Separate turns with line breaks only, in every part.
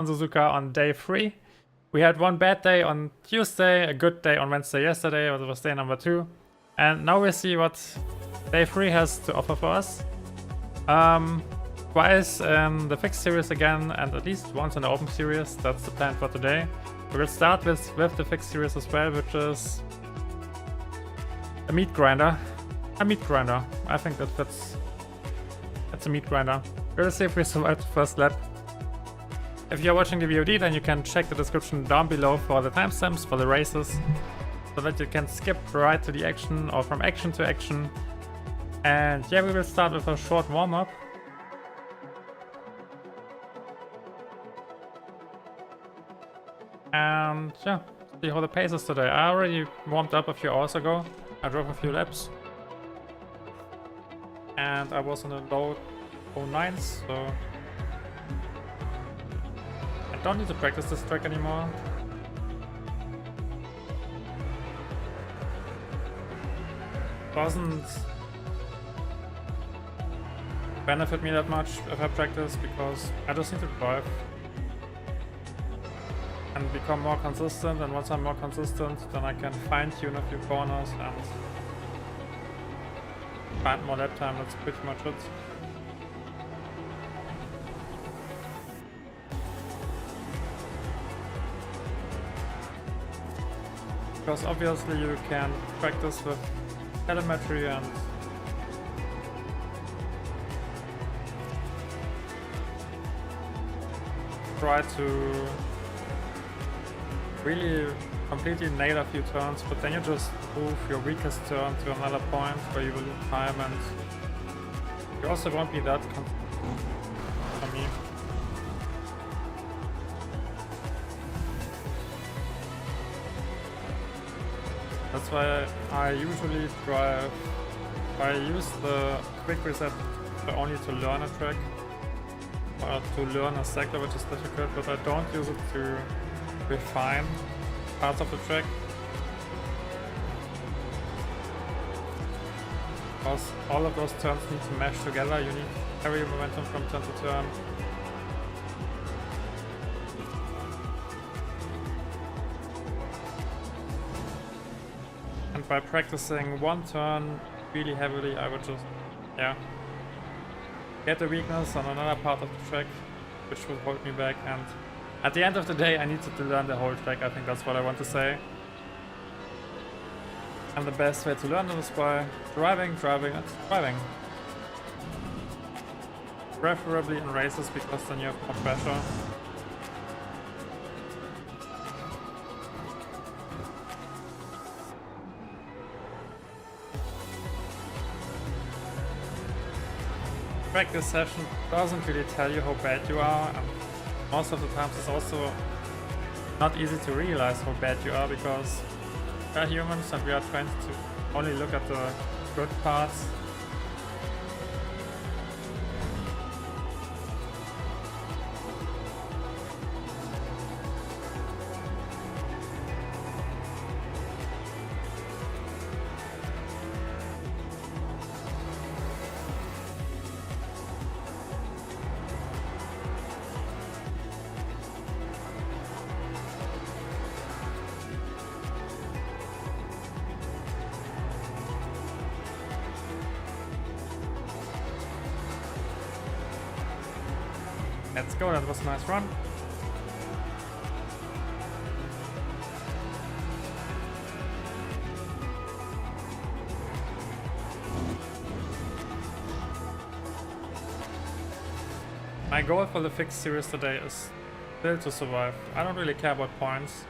on Suzuka on day 3. We had one bad day on Tuesday, a good day on Wednesday yesterday, it was day number 2. And now we see what day 3 has to offer for us. Twice in the fixed series again, and at least once in the open series. That's the plan for today. We will start with the fixed series as well, which is a meat grinder. A meat grinder. I think that fits. That's a meat grinder. We'll see if we survive the first lap. If you're watching the VOD, then you can check the description down below for the timestamps for the races, so that you can skip right to the action or from action to action. And yeah, we will start with a short warm-up. And yeah, see how the pace is today. I already warmed up a few hours ago. I drove a few laps. And I was in the low 09s, so I don't need to practice this track anymore. Doesn't benefit me that much if I practice, because I just need to drive and become more consistent, and once I'm more consistent, then I can fine-tune a few corners and find more lap time. That's pretty much it. Because obviously you can practice with telemetry and try to really completely nail a few turns, but then you just move your weakest turn to another point where you will lose time, and you also won't be that for me. That's why I usually drive. I use the quick reset only to learn a track or to learn a sector, which is difficult, but I don't use it to refine parts of the track, because all of those turns need to mesh together. You need every momentum from turn to turn. And by practicing one turn really heavily, I would just, yeah, get a weakness on another part of the track, which would hold me back. And at the end of the day, I needed to learn the whole track. I think that's what I want to say. And the best way to learn it is by driving, and driving. Preferably in races, because then you have more pressure. Practice session doesn't really tell you how bad you are, and most of the times it's also not easy to realize how bad you are, because we are humans and we are trained to only look at the good parts. Let's go, that was a nice run. My goal for the fixed series today is still to survive. I don't really care about points.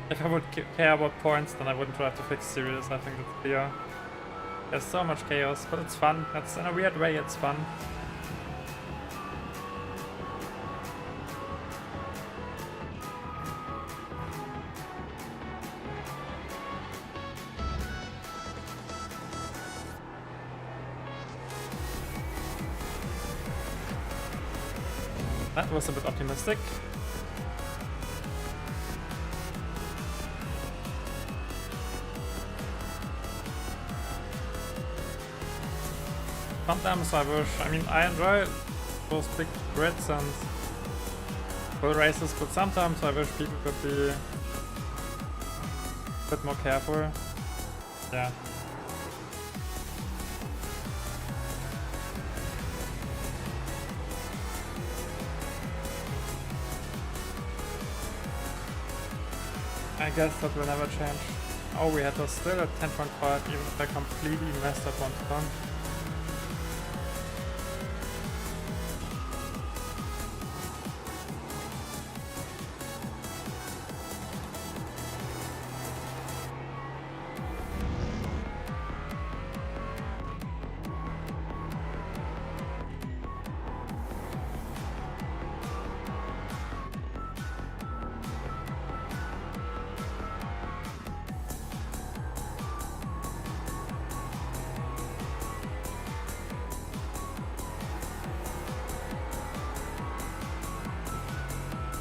If I would care about points, then I wouldn't drive the fixed series. I think that's clear. There's so much chaos, but it's fun. It's in a weird way, it's fun. That was a bit optimistic. Sometimes I wish, I mean, I enjoy those big grids and full races, but sometimes I wish people could be a bit more careful. Yeah. I guess that will never change. Oh, we had us still at 10.5, even if I completely messed up one turn.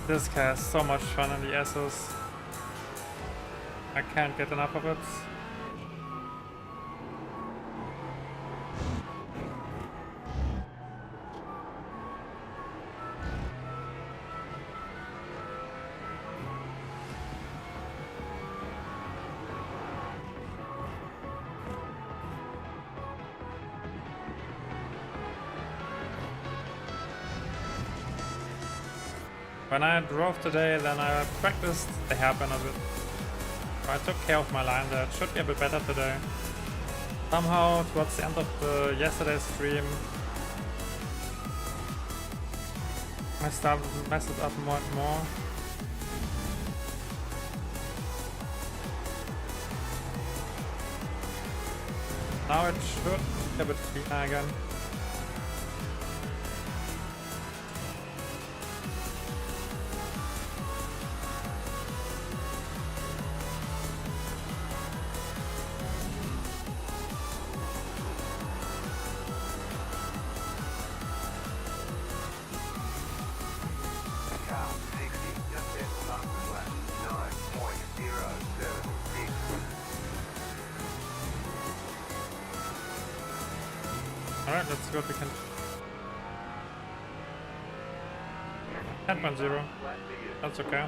This car has so much fun in the S's. I can't get enough of it. When I drove today, then I practiced the hairpin a bit. I took care of my line there. It should be a bit better today. Somehow, towards the end of the yesterday's stream, I started to mess it up more and more. Now it should be a bit cleaner again. Alright, let's see what we can. 10.0. That's okay.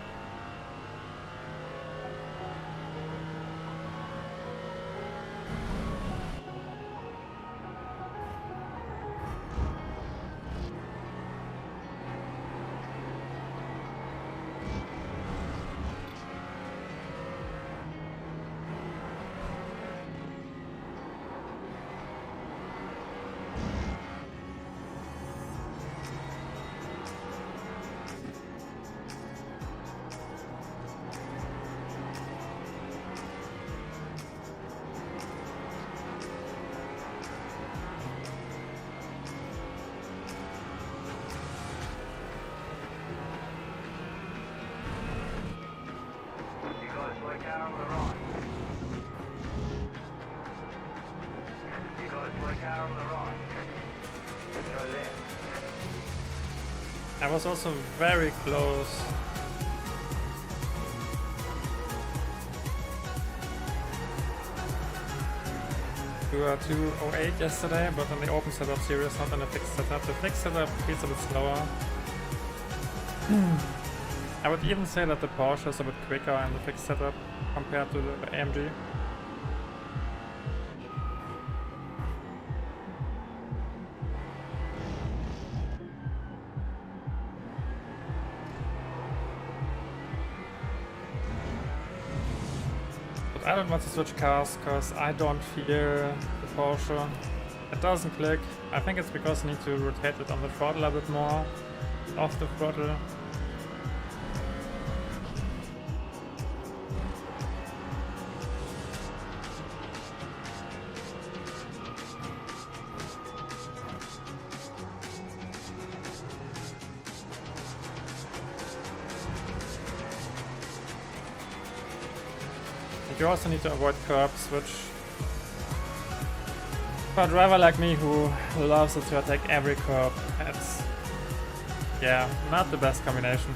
I was also very close. To 208 yesterday, but in the open setup series, not in the fixed setup. The fixed setup feels a bit slower. I would even say that the Porsche is a bit quicker in the fixed setup compared to the AMG. I don't want to switch cars because I don't fear the Porsche. It doesn't click. I think it's because I need to rotate it on the throttle a bit more, off the throttle. You also need to avoid curbs, which for a driver like me who loves it to attack every curb, it's, yeah, not the best combination.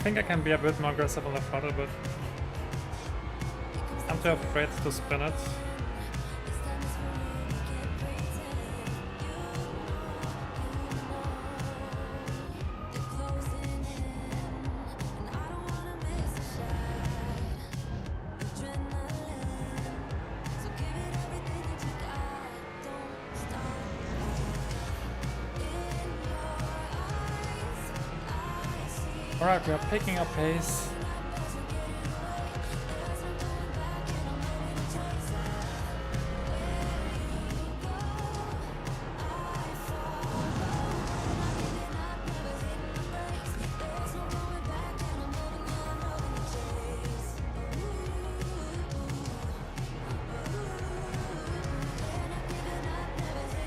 think I can be a bit more aggressive on the throttle, but I'm too afraid to spin it. Alright, we are picking up pace.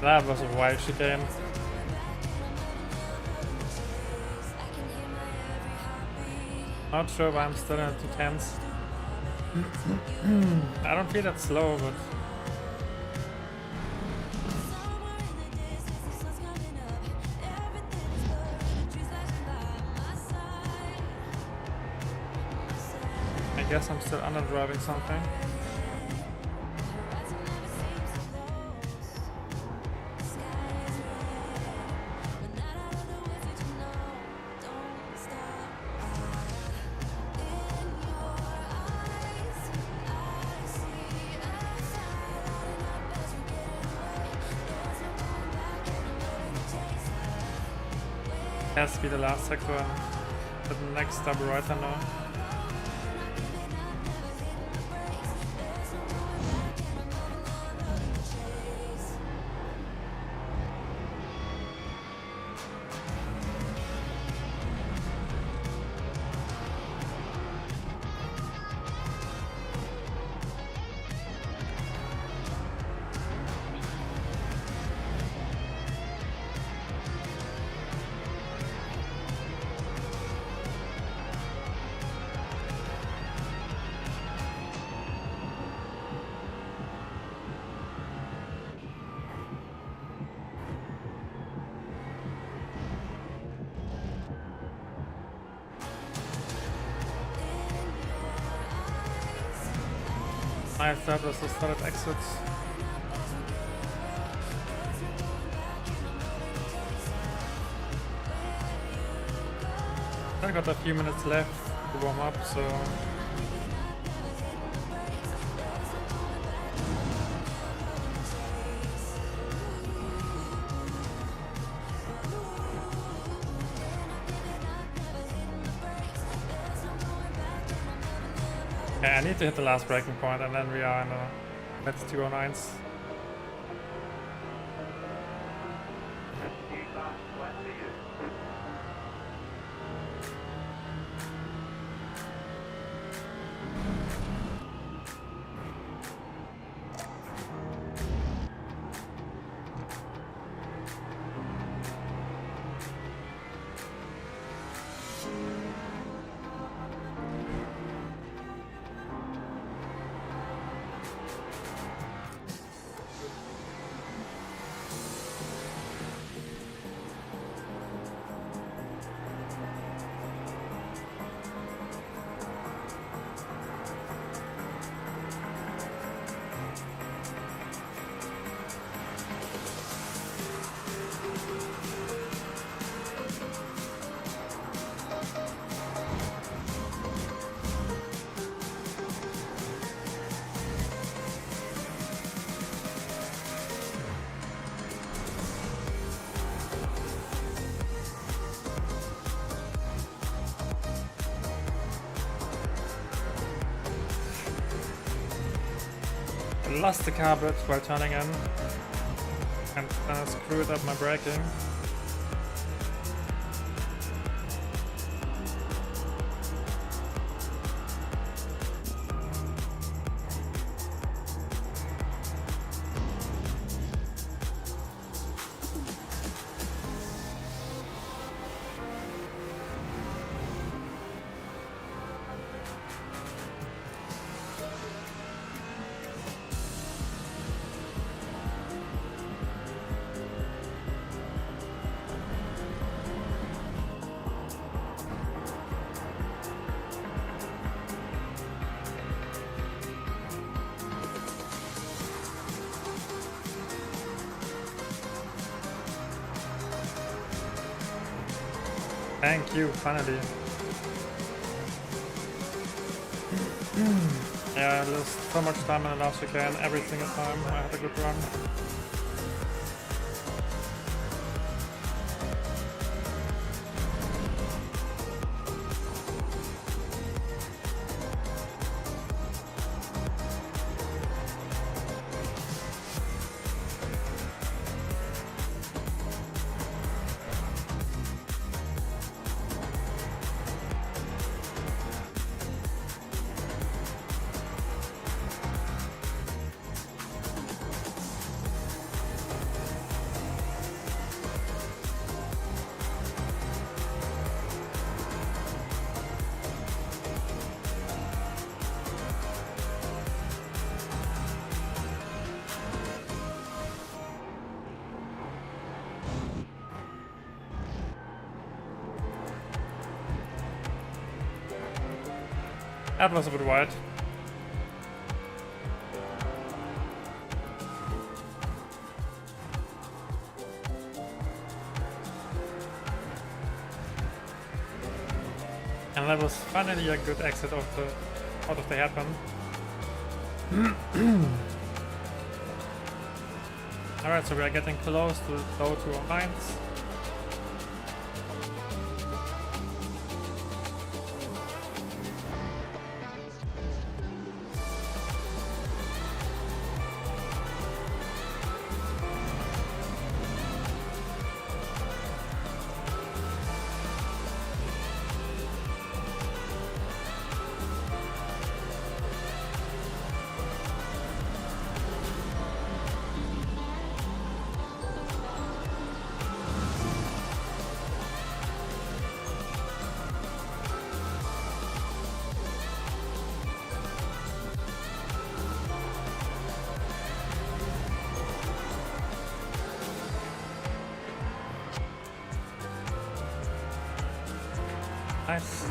That was a wild chicane. Not sure why I'm still in 210s. I don't feel that slow, but I guess I'm still underdriving something. Has to be the last sector, the next double right now. Nice, that was the solid exits. I got a few minutes left to warm up, so yeah, I need to hit the last braking point and then we are in the that's 209s. I lost the car bit while turning in and then I screwed up my braking. Thank you, finally. Yeah, I lost so much time in the last weekend, every single time I had a good run. That was a bit wide. And that was finally a good exit out of the hairpin. Alright, so we are getting close to the low 209s. Nice.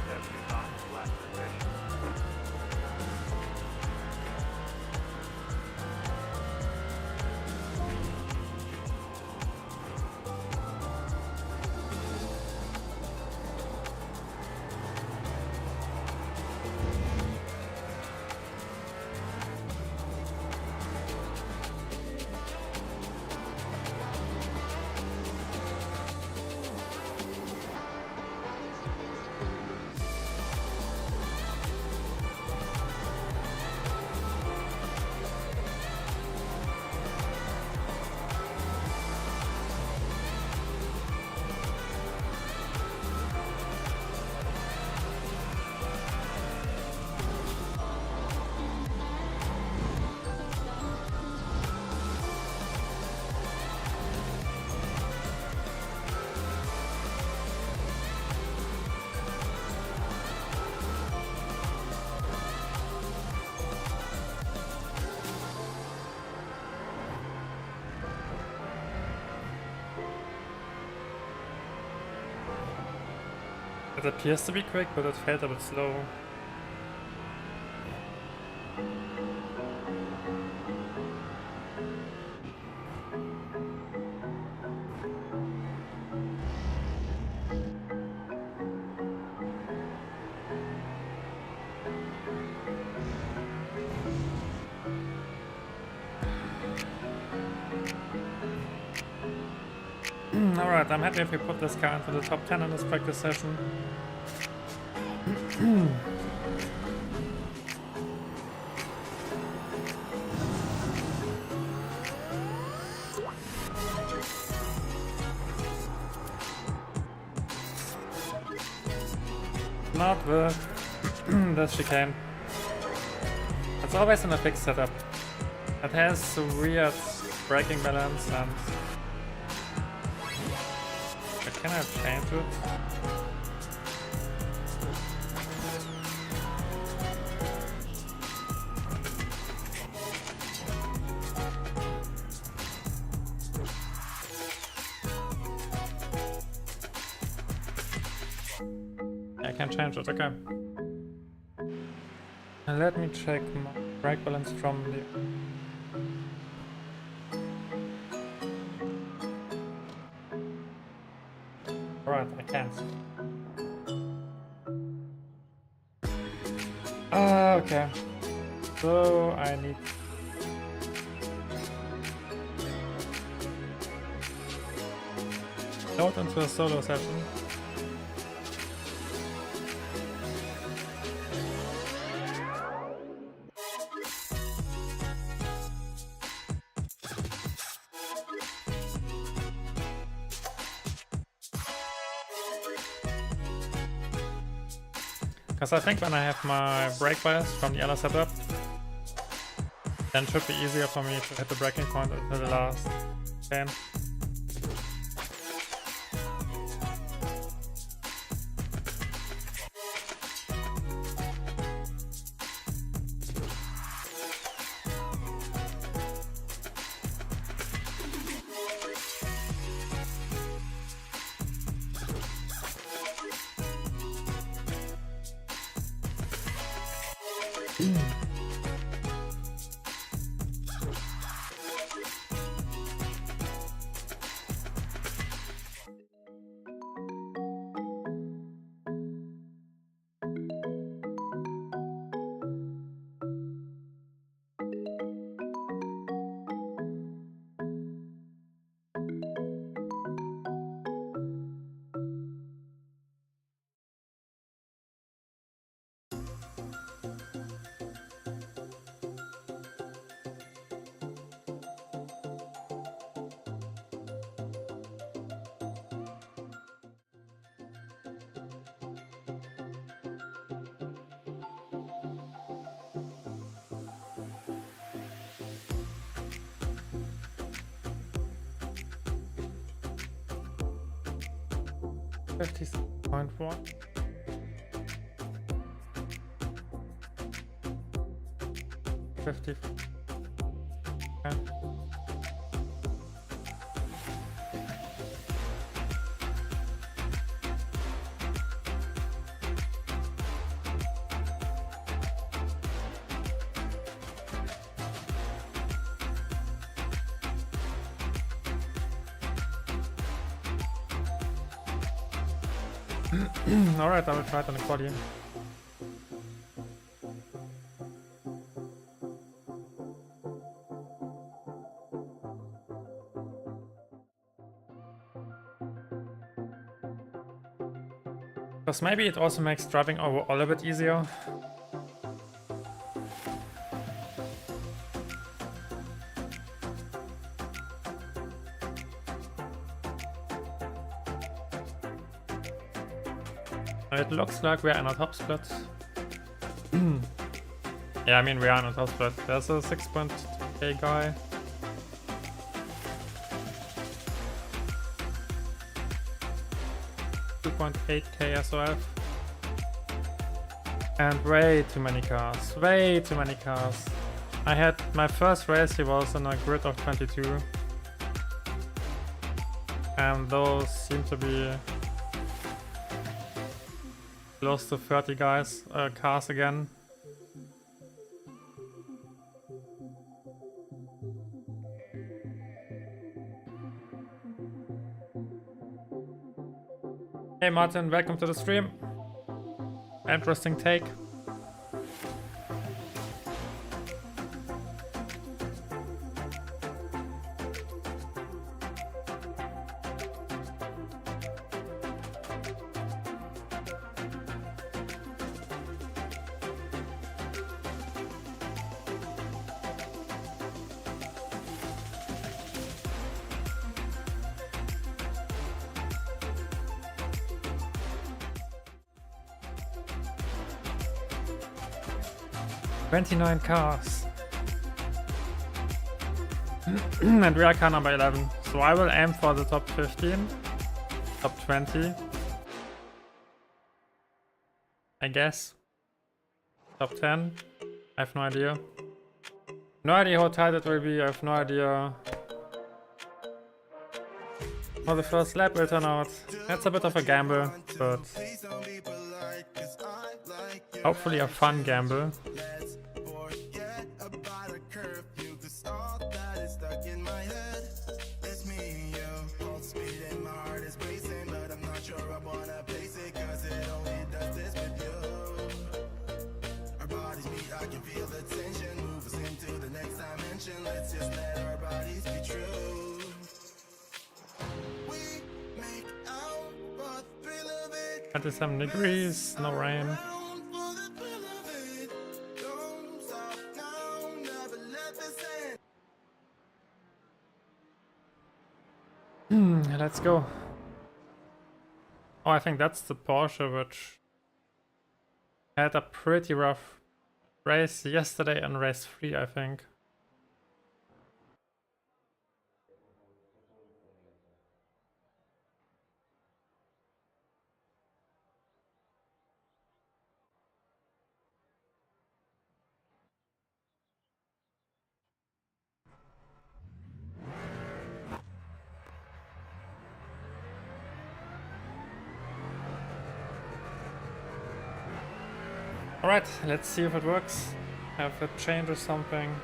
It appears to be quick, but it felt a bit slow. Alright, I'm happy if we put this car into the top 10 in this practice session. Not with this chicane. It's always in a fixed setup. It has a weird braking balance and... Can I change it? I can change it, okay. And let me check my brake balance from the... Alright, I can't. Okay. So I need load into a solo session. Because I think when I have my brake bias from the other setup, then it should be easier for me to hit the braking point until the last 10. .1 50. Yeah. Alright, I will try it on the Qualy. Because maybe it also makes driving overall a bit easier. It looks like we are in a top split. Yeah, I mean we are in a top split. There's a 6.8 guy. .8k SOF. And way too many cars. Way too many cars. I had my first race, he was on a grid of 22. And those seem to be close to 30 cars again. Hey Martin, welcome to the stream. Interesting take. $29 cars. And we are car number 11. So I will aim for the top 15. Top 20. I guess. Top 10. I have no idea. No idea how tight it will be. I have no idea how the first lap will turn out. That's a bit of a gamble, but hopefully a fun gamble. 27 degrees, no rain. Let's go. Oh, I think that's the Porsche which had a pretty rough race yesterday in race 3, I think. Alright, let's see if it works. If it changes something.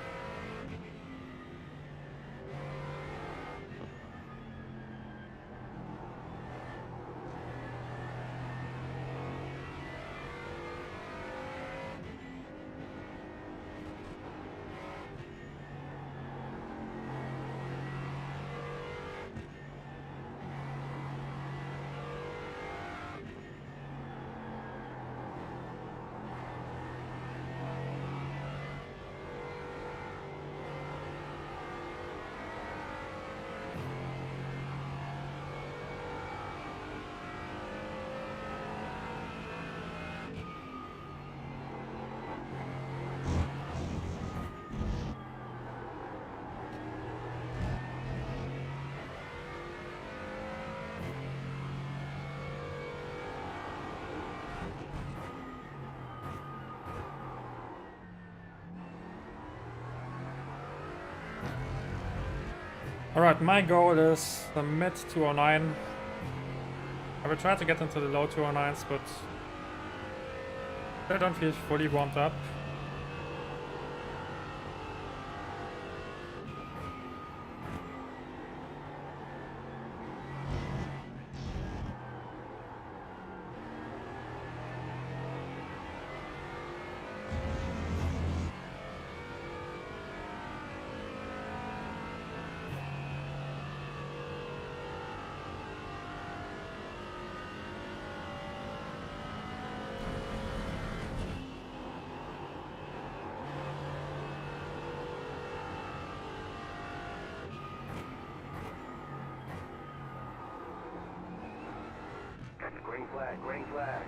Alright, my goal is the mid 209. I will try to get into the low 209s, but I don't feel fully warmed up.
Green flag, green flag.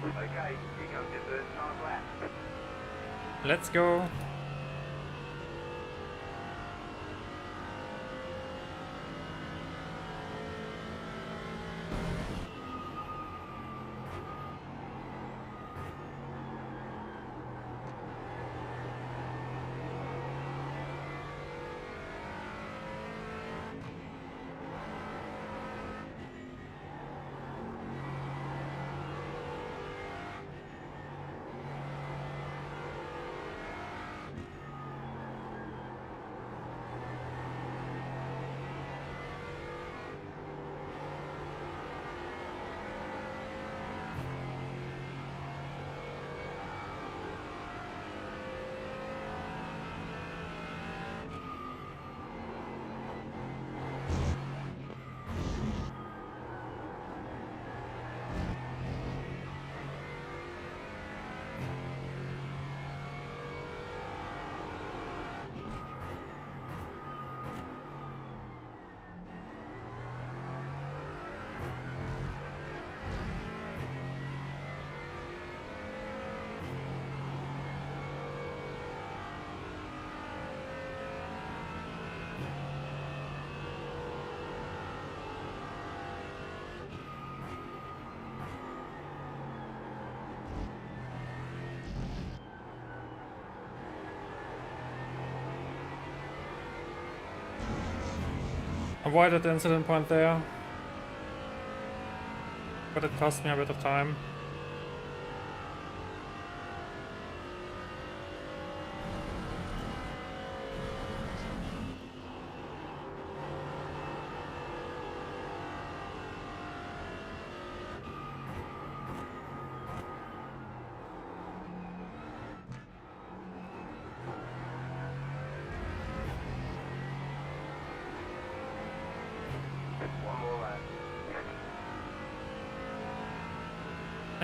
Okay, here comes your first time lap.
Let's go. Avoided the incident point there, but it cost me a bit of time.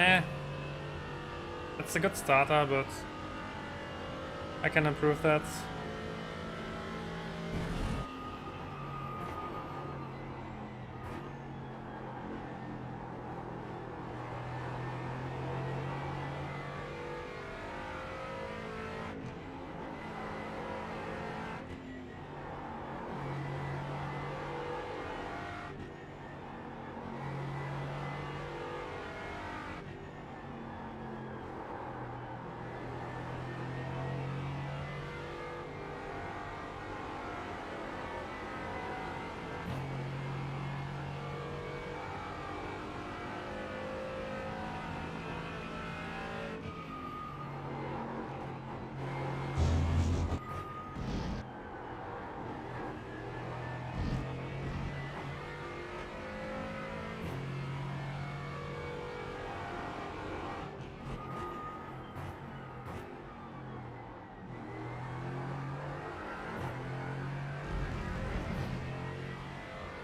Eh. It's a good starter, but I can improve that.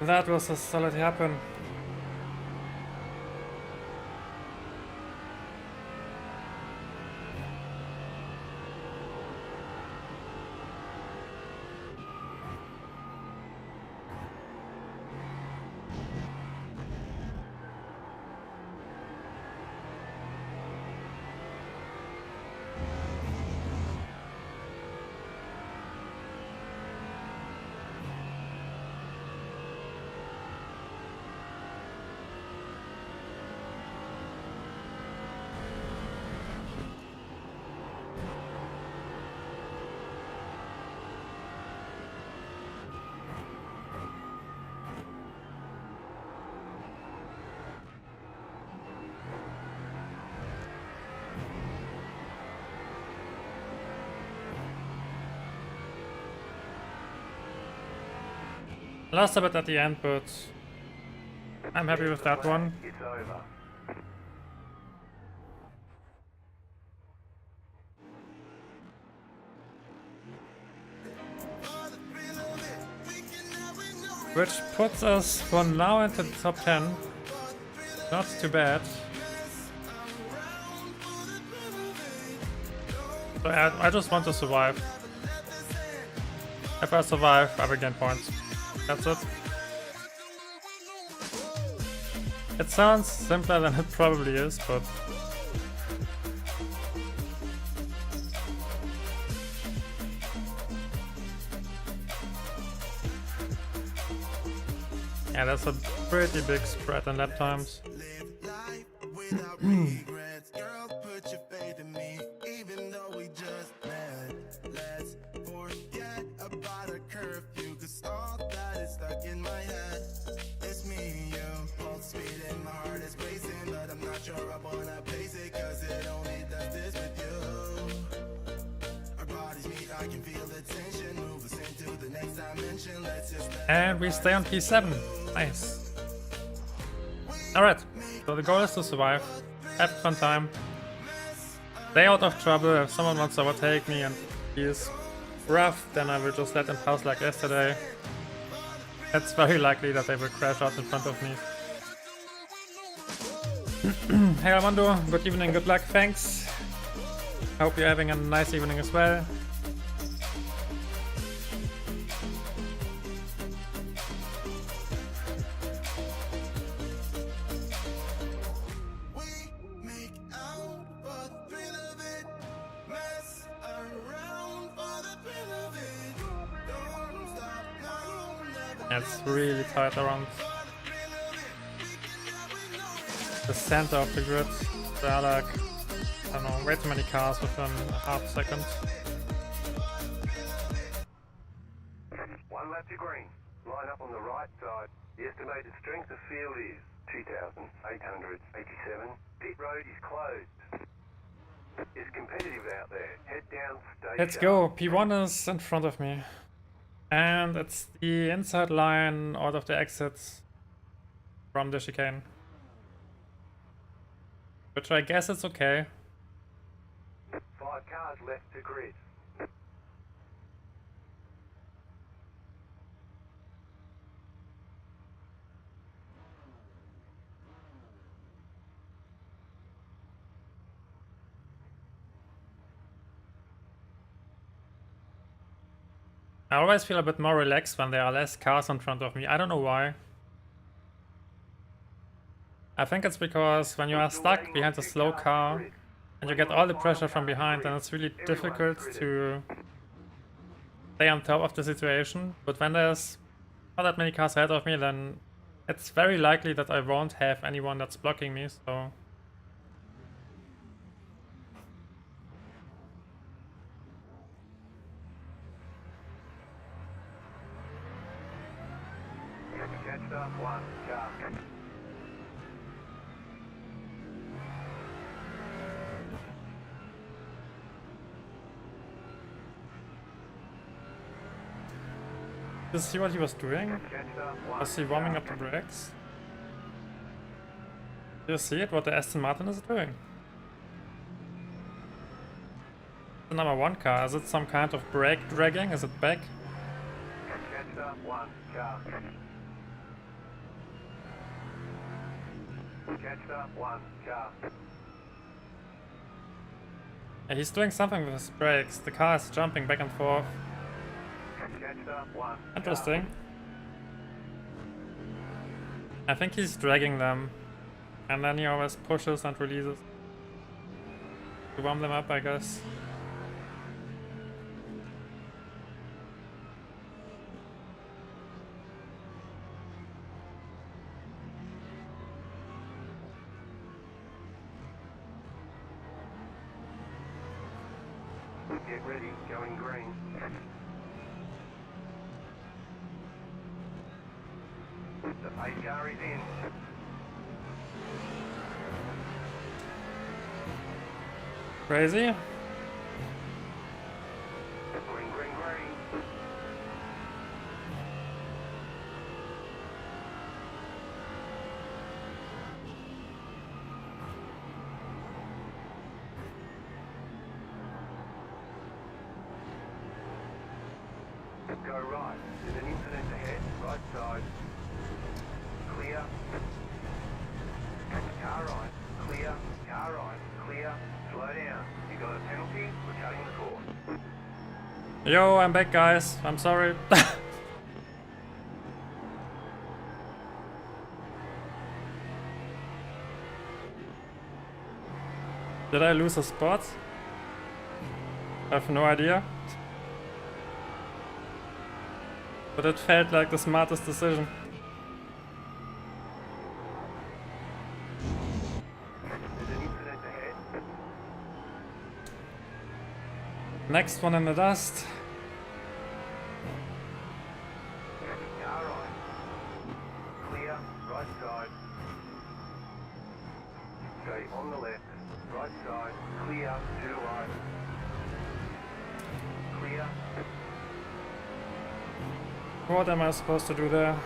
That was a solid happen. Lost a bit at the end, but I'm happy with that one.
It's over.
Which puts us for now into the top 10. Not too bad. So I just want to survive. If I survive, I will gain points. That's it. It sounds simpler than it probably is, but yeah, that's a pretty big spread in lap times. And we stay on P7. Nice. Alright, so the goal is to survive, have a fun time, stay out of trouble. If someone wants to overtake me and he is rough, then I will just let him pass like yesterday. It's very likely that they will crash out in front of me. Hey Armando, good evening, good luck, thanks. Hope you're having a nice evening as well. It's really tight around the center of the grid. There are like, I don't know, way too many cars within a half second.
One lap to green. Line up on the right side. The estimated strength of field is 2,887. Pit road is closed. It's competitive out there. Head down, stay
Let's
sharp.
go. P1 is in front of me. And it's the inside line out of the exits from the chicane. Which I guess it's okay.
5 cars left to grid.
I always feel a bit more relaxed when there are less cars in front of me. I don't know why. I think it's because when you are stuck behind a slow car and you get all the pressure from behind, then it's really difficult to stay on top of the situation. But when there's not that many cars ahead of me, then it's very likely that I won't have anyone that's blocking me, so...
Catched up one car.
Did you see what he was doing?
Catched up one.
Was he warming up the brakes? Do you see it, what the Aston Martin is doing? The number 1 car, is it some kind of brake dragging? Is it back?
Catched up one car. Catched up one car.
Yeah, he's doing something with his brakes. The car is jumping back and forth.
Catched up one.
Interesting. I think he's dragging them. And then he always pushes and releases. To warm them up, I guess.
Get ready, going green. The pace car is in.
Crazy.
Green, green, green. Go right. There's an incident ahead. Right side. Clear. Car right. Clear. Car right. Clear. Slow down. You got a penalty. We're cutting the course.
Yo, I'm back, guys. I'm sorry. Did I lose a spot? I have no idea. But it felt like the smartest decision.
There's an incident ahead.
Next one in the dust.
Car right. Clear. Right side. Stay on the left. Right side. Clear. To the right. Clear.
What am I supposed to do there?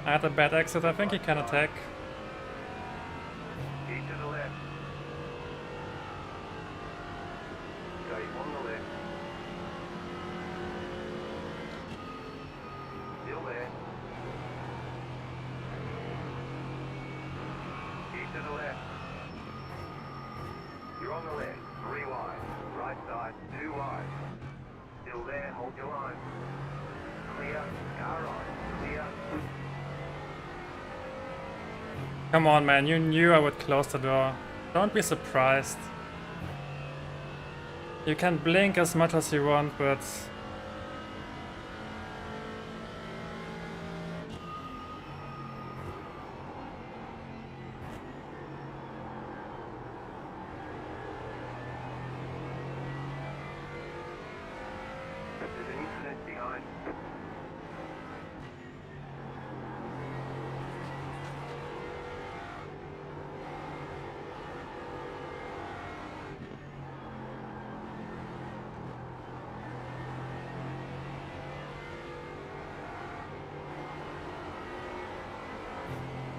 I had a bad exit, I think he can attack.
Keep to the left. Stay on the left. Still there. Keep to the left. You're on the left. 3 wide. Right side. 2 wide. Still there. Hold your line. Clear. Car right. Clear.
Come on, man, you knew I would close the door. Don't be surprised. You can blink as much as you want, but...
There's an incident behind.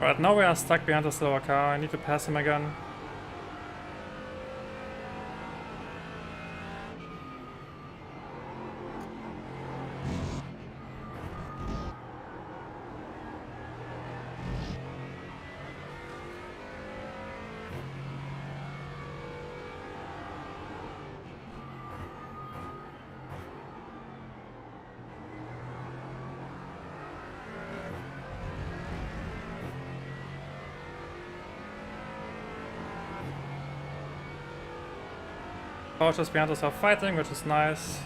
Right, now we are stuck behind the slower car. I need to pass him again. Porsches behind us are fighting, which is nice.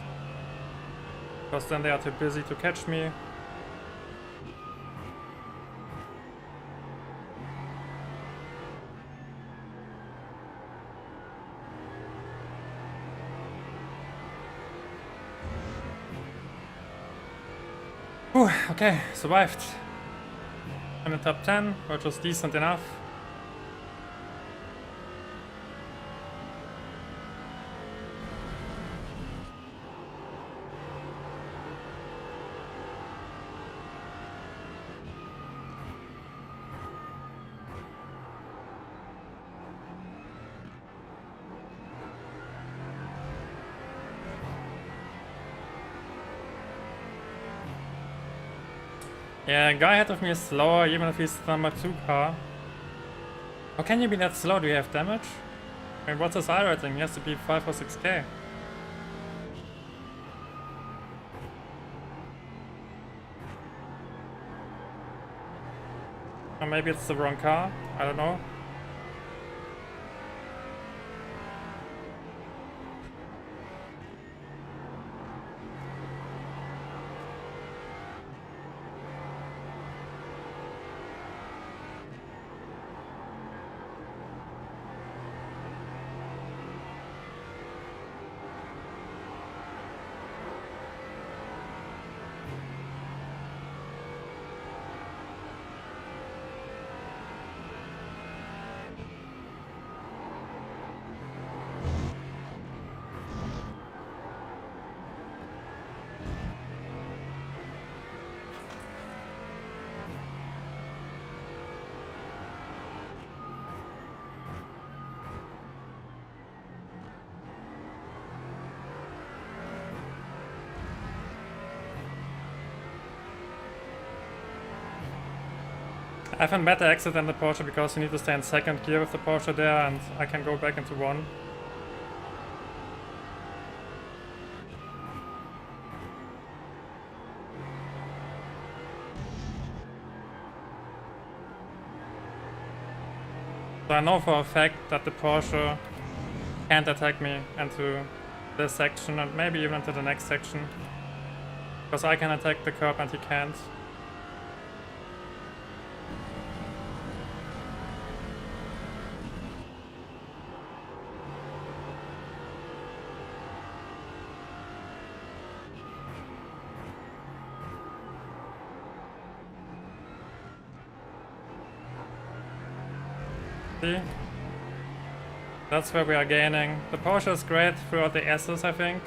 Because then they are too busy to catch me. Whew, okay, survived. In the top 10, which was decent enough. Yeah, a guy ahead of me is slower, even if he's the number 2 car. How can you be that slow? Do you have damage? I mean, what's his iRacing? He has to be 5 or 6k. Or maybe it's the wrong car, I don't know. I have a better exit than the Porsche because you need to stay in second gear with the Porsche there, and I can go back into one. So I know for a fact that the Porsche can't attack me into this section and maybe even into the next section. Because I can attack the curb and he can't. See? That's where we are gaining. The Porsche is great throughout the S's, I think.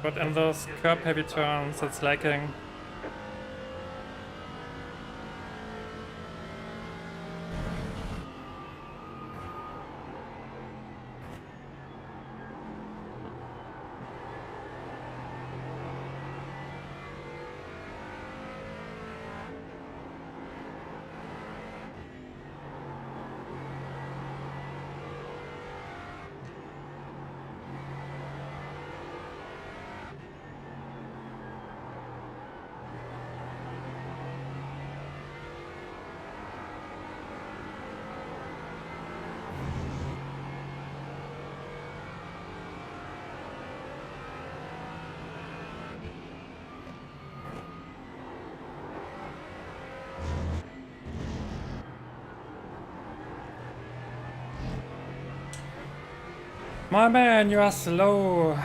But in those curb heavy turns, it's lacking. My man, you are slow.
Left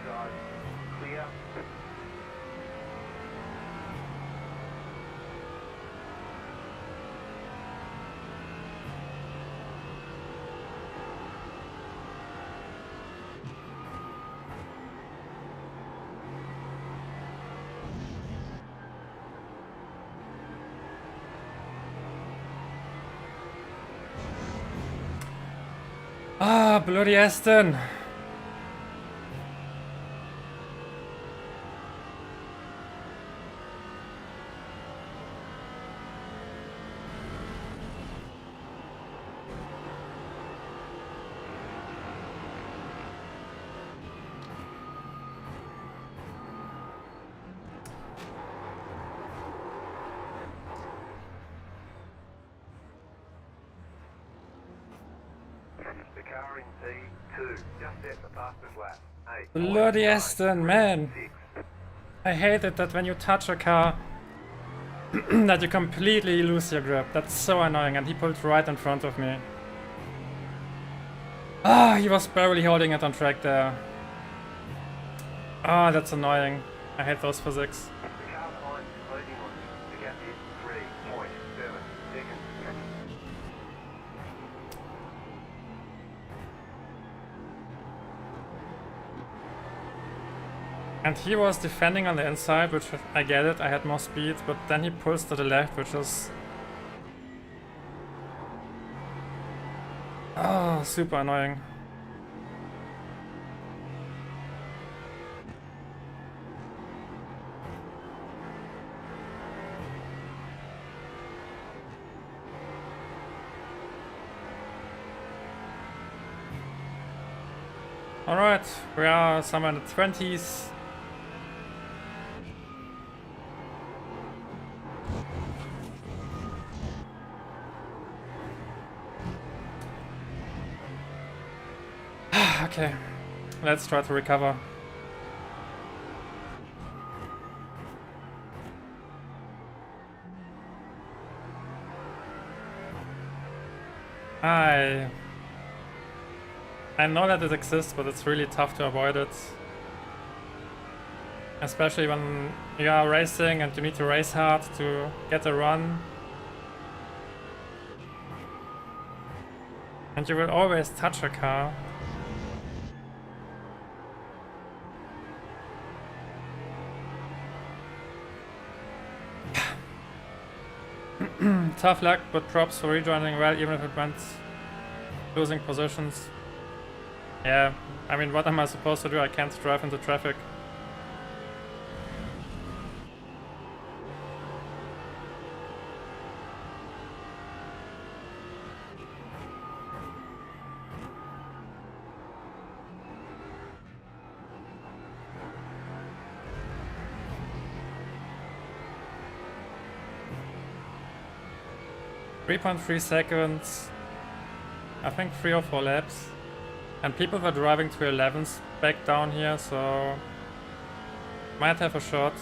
side, clear.
Ah, bloody Aston.
car in P2. Just set the fastest lap. 8.
Bloody Aston, man! I hate it that when you touch a car, that you completely lose your grip. That's so annoying, and he pulled right in front of me. Ah, he was barely holding it on track there. Ah, that's annoying. I hate those physics.
The car behind is closing on you. The gap is 3.7 seconds.
And he was defending on the inside, which I get it, I had more speed, but then he pulls to the left, which is... oh, super annoying. Alright, we are somewhere in the 20s. Okay, let's try to recover. I know that it exists, but it's really tough to avoid it. Especially when you are racing and you need to race hard to get a run. And you will always touch a car. Tough luck, but props for rejoining well, even if it meant losing positions. Yeah, I mean, what am I supposed to do? I can't drive into traffic. .3 seconds, I think 3 or 4 laps, and people were driving to 11s back down here, so might have a shot.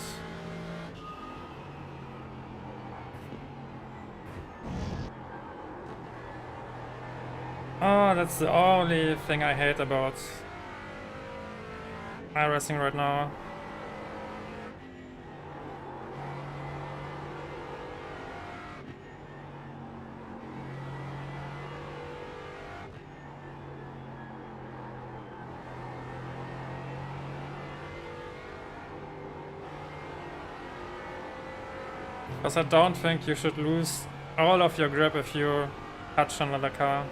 Oh, that's the only thing I hate about iRacing right now. Because I don't think you should lose all of your grip if you touch another car.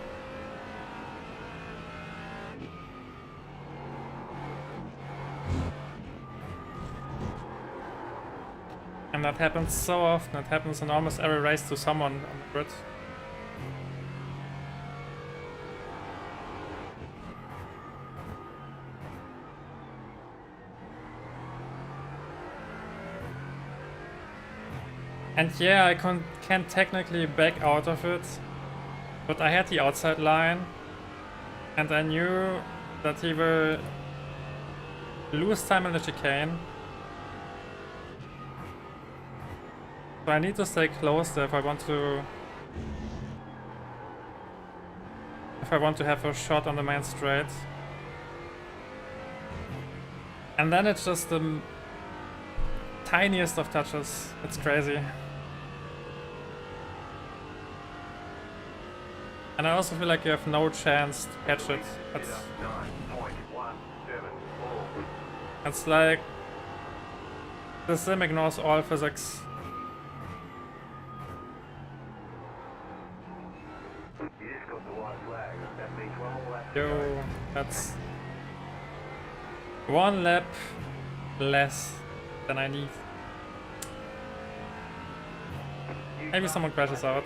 And that happens so often. It happens in almost every race to someone on the grid. And yeah, I can technically back out of it, but I had the outside line, and I knew that he will lose time in the chicane. So I need to stay close there if I want to have a shot on the main straight. And then it's just the tiniest of touches. It's crazy. And I also feel like you have no chance to catch it. It's like the sim ignores all physics. Yo, that's 1 lap less than I need. Maybe someone crashes out.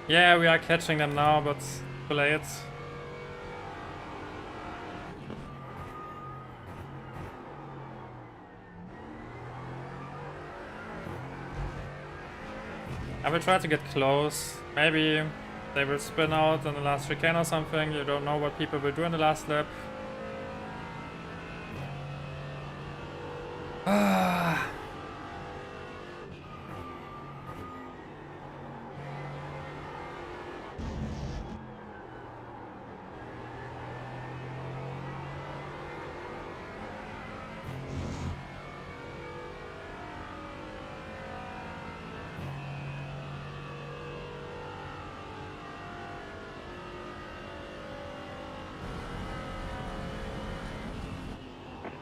Yeah, we are catching them now, but too late. I will try to get close. Maybe they will spin out in the last chicane or something. You don't know what people will do in the last lap.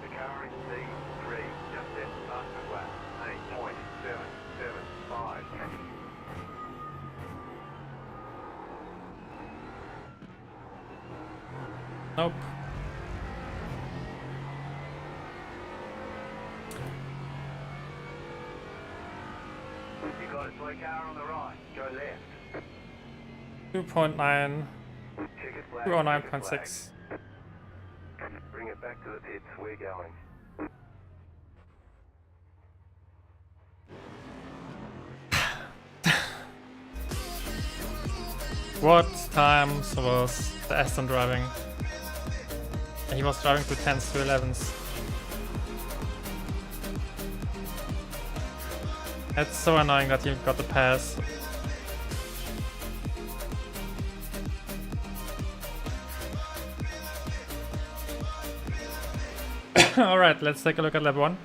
The car in C3 just then past the lap. 8.775.
Nope.
You got a slow car on the right. Go left.
2.9,
Ticket flag.
209.6.
Bring it back to the pits. We're going.
What times was the Aston driving? He was driving to 10s to 11s. It's so annoying that he got the pass. Alright, let's take a look at lap 1.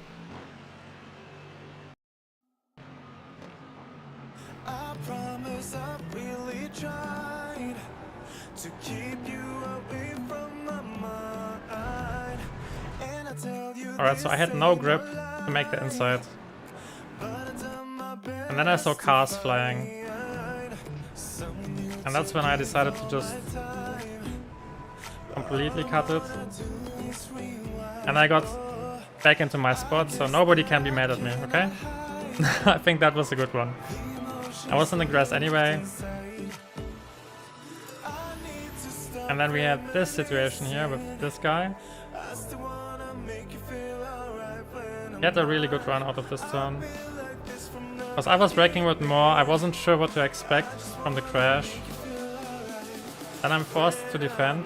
I promise I really tried to keep you away from my mind. And I tell you
Alright, so I had no grip to make the inside. And then I saw cars flying. And that's when I decided to just completely cut it. And I got back into my spot, so nobody can be mad at me, okay? I think that was a good one. I was in the grass anyway. And then we had this situation here with this guy. He had a really good run out of this turn. Because I was braking with more, I wasn't sure what to expect from the crash. Then I'm forced to defend.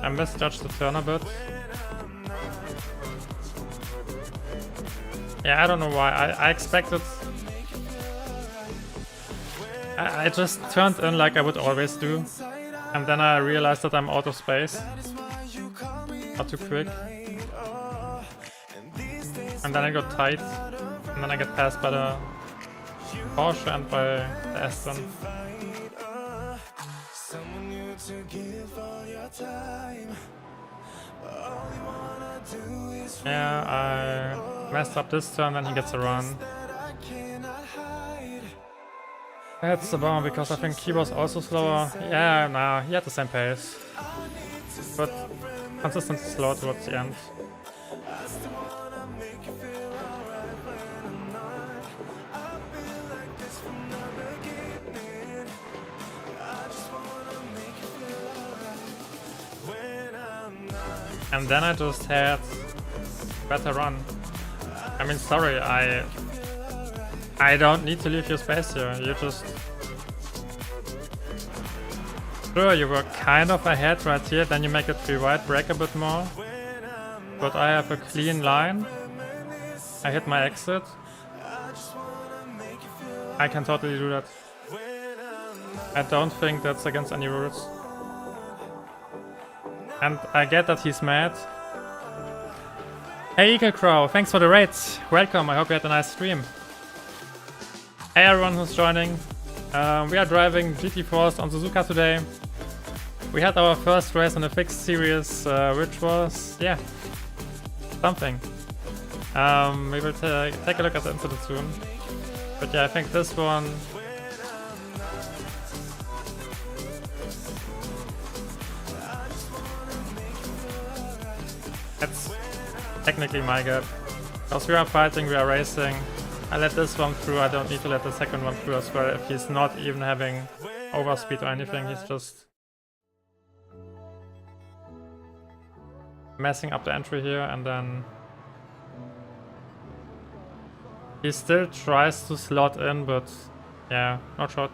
I misjudged the turn a bit. Yeah, I don't know why. I expected... I just turned in like I would always do. And then I realized that I'm out of space. Not too quick. And then I got tight. And then I get passed by the Porsche and by the Aston. Yeah, I messed up this turn, then he gets a run. That's a bummer because I think he was also slower. Yeah, nah, he had the same pace. But consistently slow towards the end. And then I just had better run. I mean, sorry, I don't need to leave your space here. You just... Sure, you were kind of ahead right here, then you make it 3 wide, brake a bit more. But I have a clean line. I hit my exit. I can totally do that. I don't think that's against any rules. And I get that he's mad. Hey Eagle Crow, thanks for the raids. Welcome, I hope you had a nice stream. Hey everyone who's joining. We are driving GT4s on Suzuka today. We had our first race in the fixed series, which was, yeah, something. We will take a look at the incident soon. But yeah, I think this one... That's technically my gap. Because we are fighting, we are racing. I let this one through, I don't need to let the second one through as well. If he's not even having overspeed or anything, he's just messing up the entry here, and then he still tries to slot in, but yeah, not shot.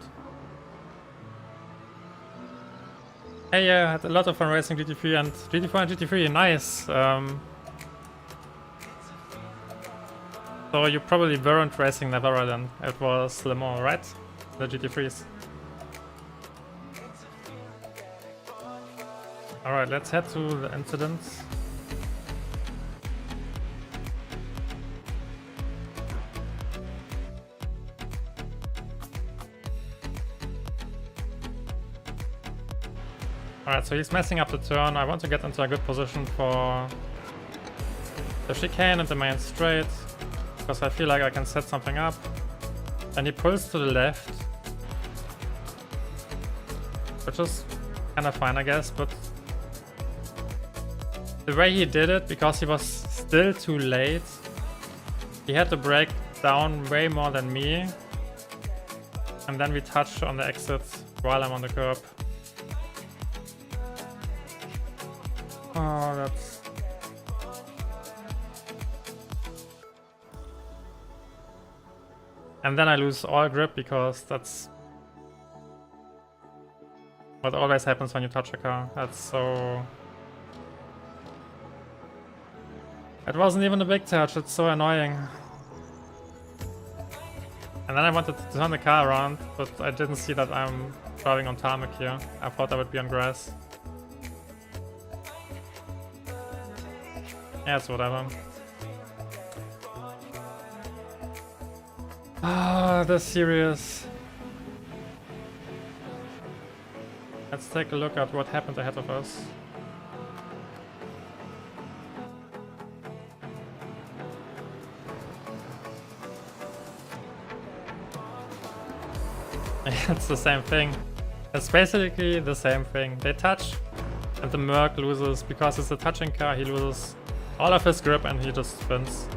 Hey, yeah, I had a lot of fun racing GT3 and GT4 and GT3, nice. So you probably weren't racing Navarra then, it was Le Mans, right? The GT3s. Alright, let's head to the incidents. Alright, so he's messing up the turn. I want to get into a good position for the chicane and the main straight, because I feel like I can set something up. And he pulls to the left, which is kind of fine, I guess, but the way he did it, because he was still too late, he had to brake down way more than me, and then we touched on the exit while I'm on the curb. Oh, that's... And then I lose all grip, because that's what always happens when you touch a car. That's so... It wasn't even a big touch, it's so annoying. And then I wanted to turn the car around, but I didn't see that I'm driving on tarmac here. I thought I would be on grass. Yeah, it's whatever. Ah, this series. Let's take a look at what happened ahead of us. It's the same thing. It's basically the same thing. They touch and the Merc loses, because it's a touching car, he loses all of his grip and he just spins.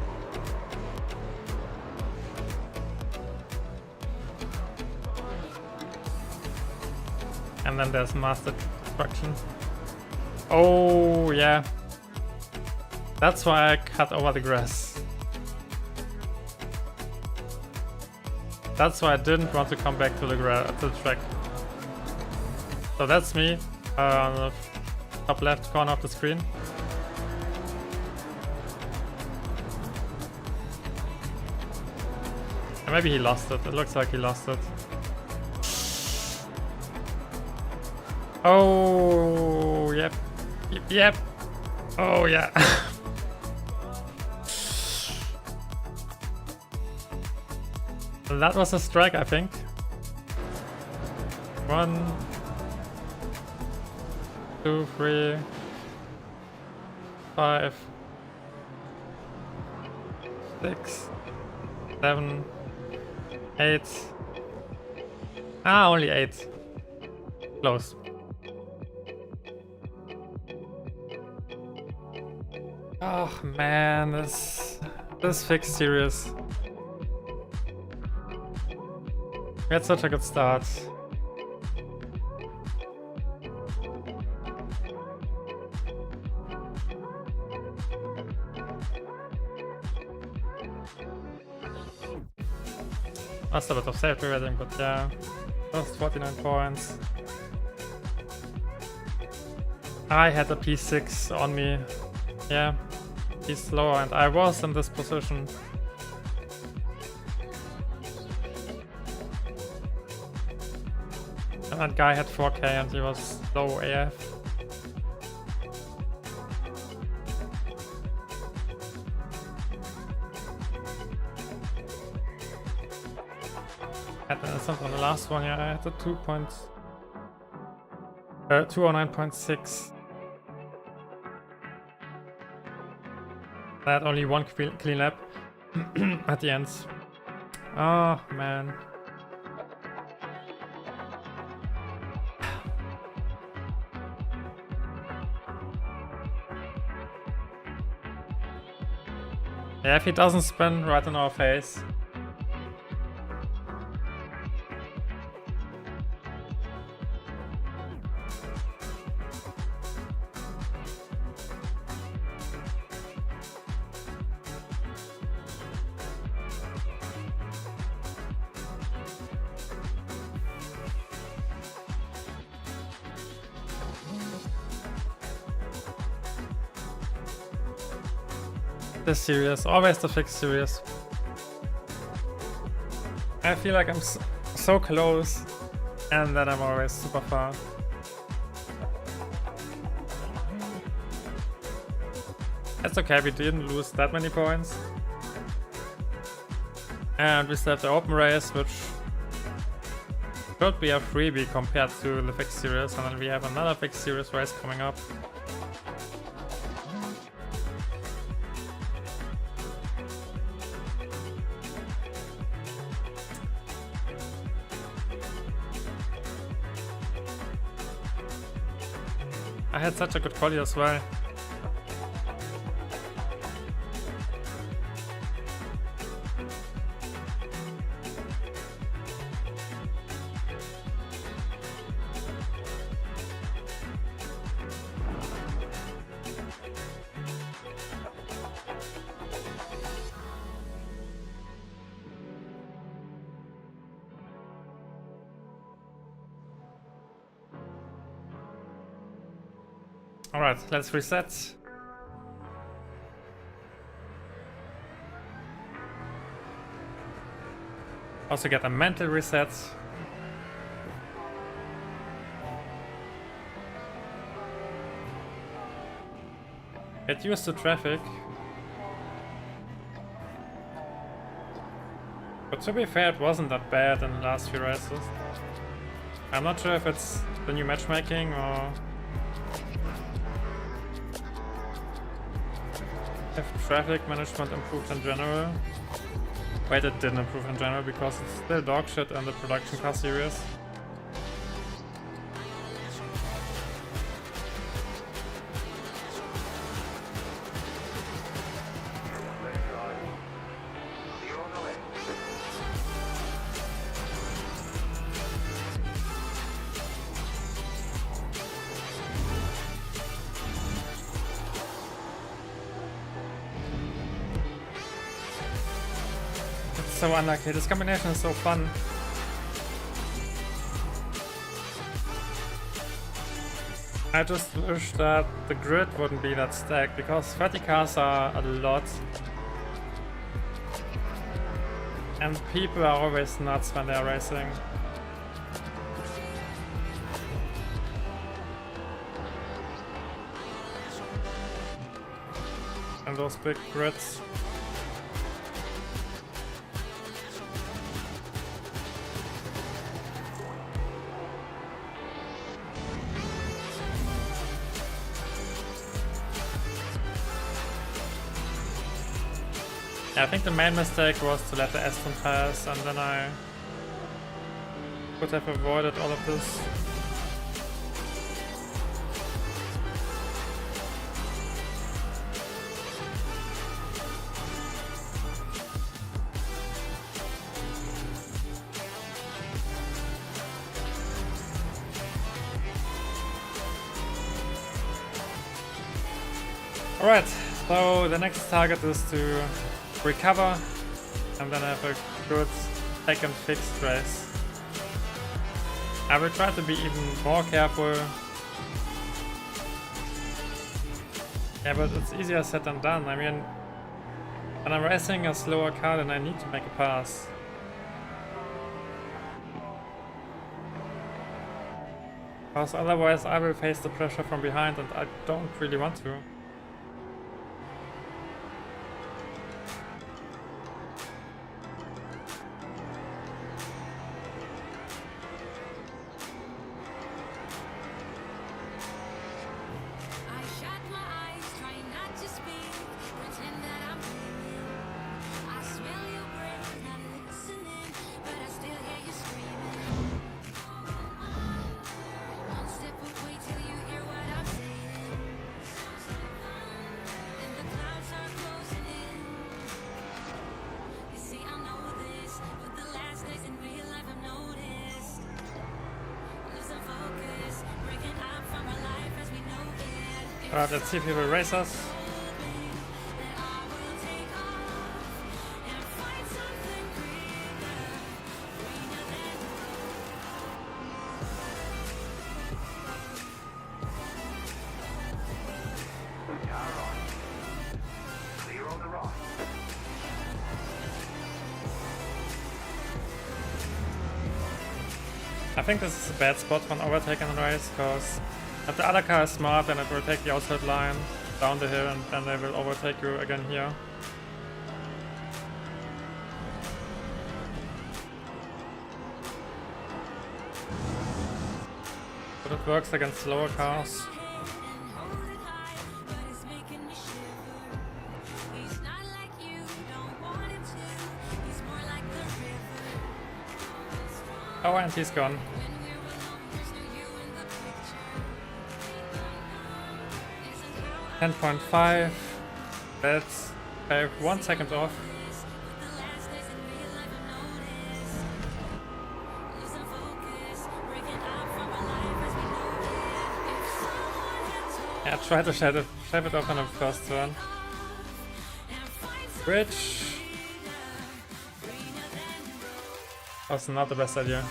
And then there's master destruction. Oh yeah. That's why I cut over the grass. That's why I didn't want to come back to the track. So that's me on the top left corner of the screen. And maybe he lost it. It looks like he lost it. Oh, yep. Yep. Oh, yeah. That was a strike, I think. 1, 2, 3, 5, 6, 7, 8. Ah, only 8. Close. Oh man, this fixed series. We had such a good start. Lost a bit of safety rating, but yeah, lost 49 points. I had a P6 on me. Yeah, he's slower, and I was in this position. And that guy had 4K and he was slow AF. Had an instant on the last one, yeah, I had a 209.6. I had only one clean lap at the end. Oh man. Yeah, if he doesn't spin right in our face. This series, always the fixed series. I feel like I'm so close, and then I'm always super far. That's okay, we didn't lose that many points. And we still have the open race, which should be a freebie compared to the fixed series, and then we have another fixed series race coming up. I had such a good quality as well. Alright, let's reset. Also get a mental reset. Get used to traffic. But to be fair, it wasn't that bad in the last few races. I'm not sure if it's the new matchmaking or if traffic management improved in general. Wait, it didn't improve in general because it's still dog shit in the production car series. So unlucky. This combination is so fun. I just wish that the grid wouldn't be that stacked because 30 cars are a lot. And people are always nuts when they're racing. And those big grids. Yeah, I think the main mistake was to let the Aston pass, and then I could have avoided all of this. Alright, so the next target is to recover and then have a good second fixed race. I will try to be even more careful. Yeah, but it's easier said than done. I mean, when I'm racing a slower car, then I need to make a pass. Because otherwise I will face the pressure from behind and I don't really want to. But let's see if he will race us.
Car right. Clear on the right.
I think this is a bad spot for an overtake in the race, because if the other car is smart, then it will take the outside line down the hill and then they will overtake you again here. But it works against slower cars. Oh, and he's gone. $10.5. That's 1 second off. Yeah, try to shave it off on the first turn. Bridge. Was not the best idea.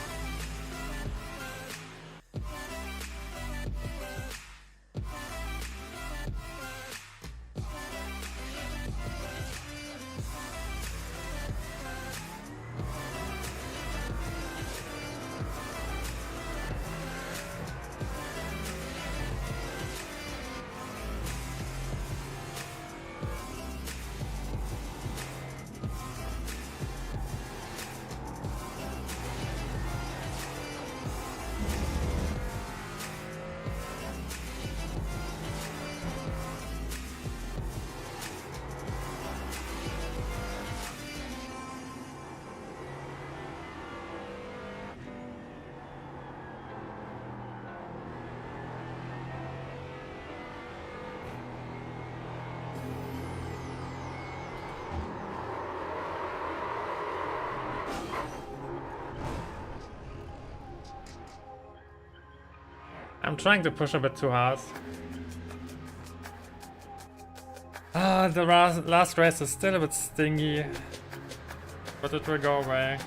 I'm trying to push a bit too hard. The last race is still a bit stingy, but it will go away.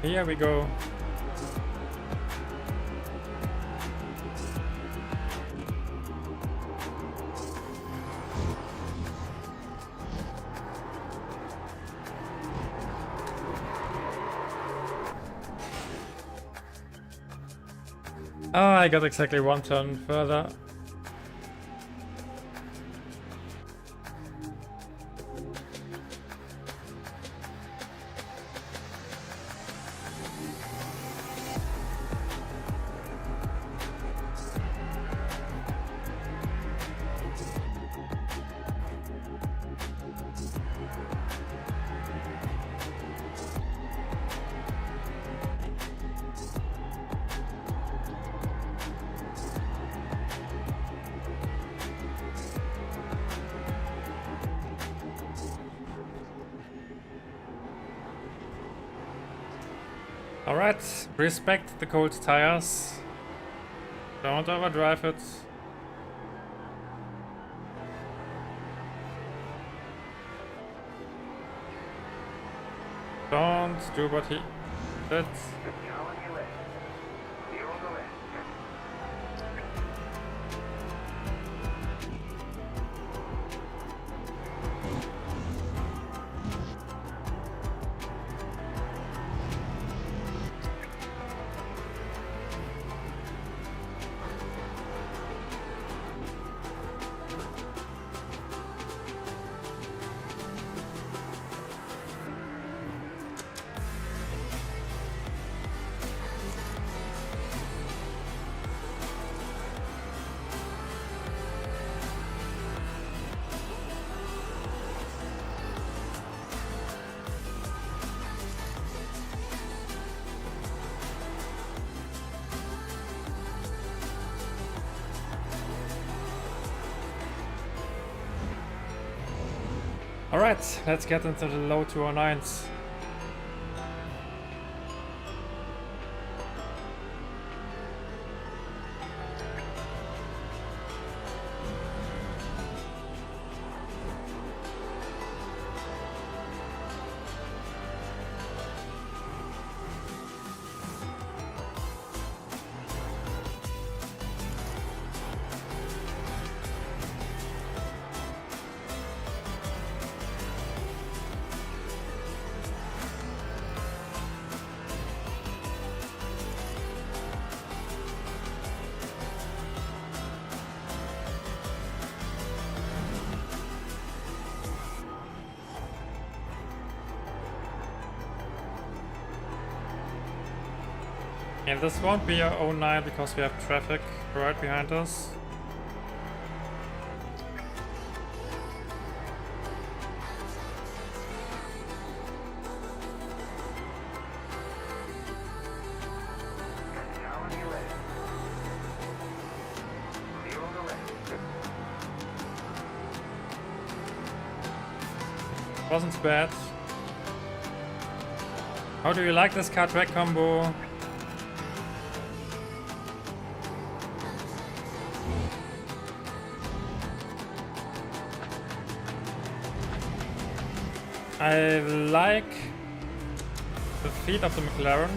Here we go. Oh, I got exactly 1 turn further. Alright, respect the cold tires. Don't overdrive it. Don't do what he did.
Car on your left. Clear on the left.
Alright, let's get into the low 209s. Yeah, this won't be our own night because we have traffic right behind us.
Down on your left. Clear on the left.
Wasn't bad. How do you like this car track combo? I like the feet of the McLaren.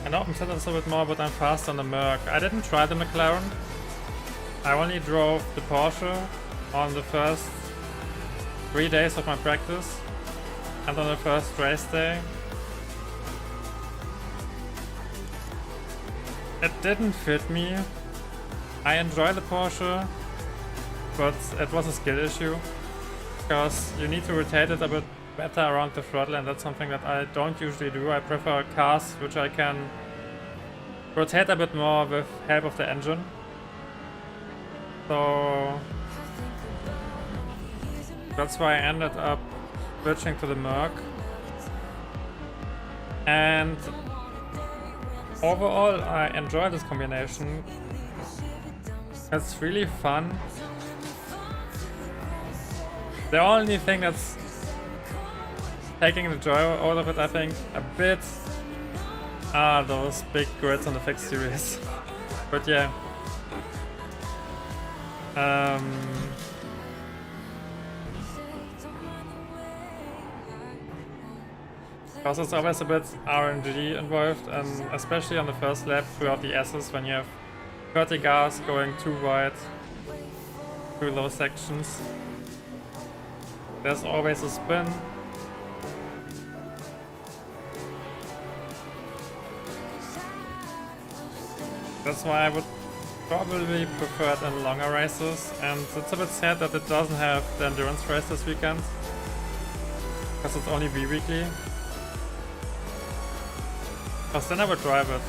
And open set us a bit more, but I'm fast on the Merc. I didn't try the McLaren. I only drove the Porsche on the first 3 days of my practice and on the first race day. It didn't fit me. I enjoy the Porsche, but it was a skill issue because you need to rotate it a bit better around the throttle, and that's something that I don't usually do. I prefer cars which I can rotate a bit more with help of the engine. So that's why I ended up switching to the Merc. And overall, I enjoy this combination. It's really fun. The only thing that's taking the joy out of it, I think, a bit, are those big grids on the fixed series. But yeah. Because it's always a bit RNG involved, and especially on the first lap throughout the S's when you have 30 cars going too wide through low sections. There's always a spin. That's why I would probably prefer it in longer races, and it's a bit sad that it doesn't have the endurance race this weekend, because it's only bi-weekly. Because then I would drive it.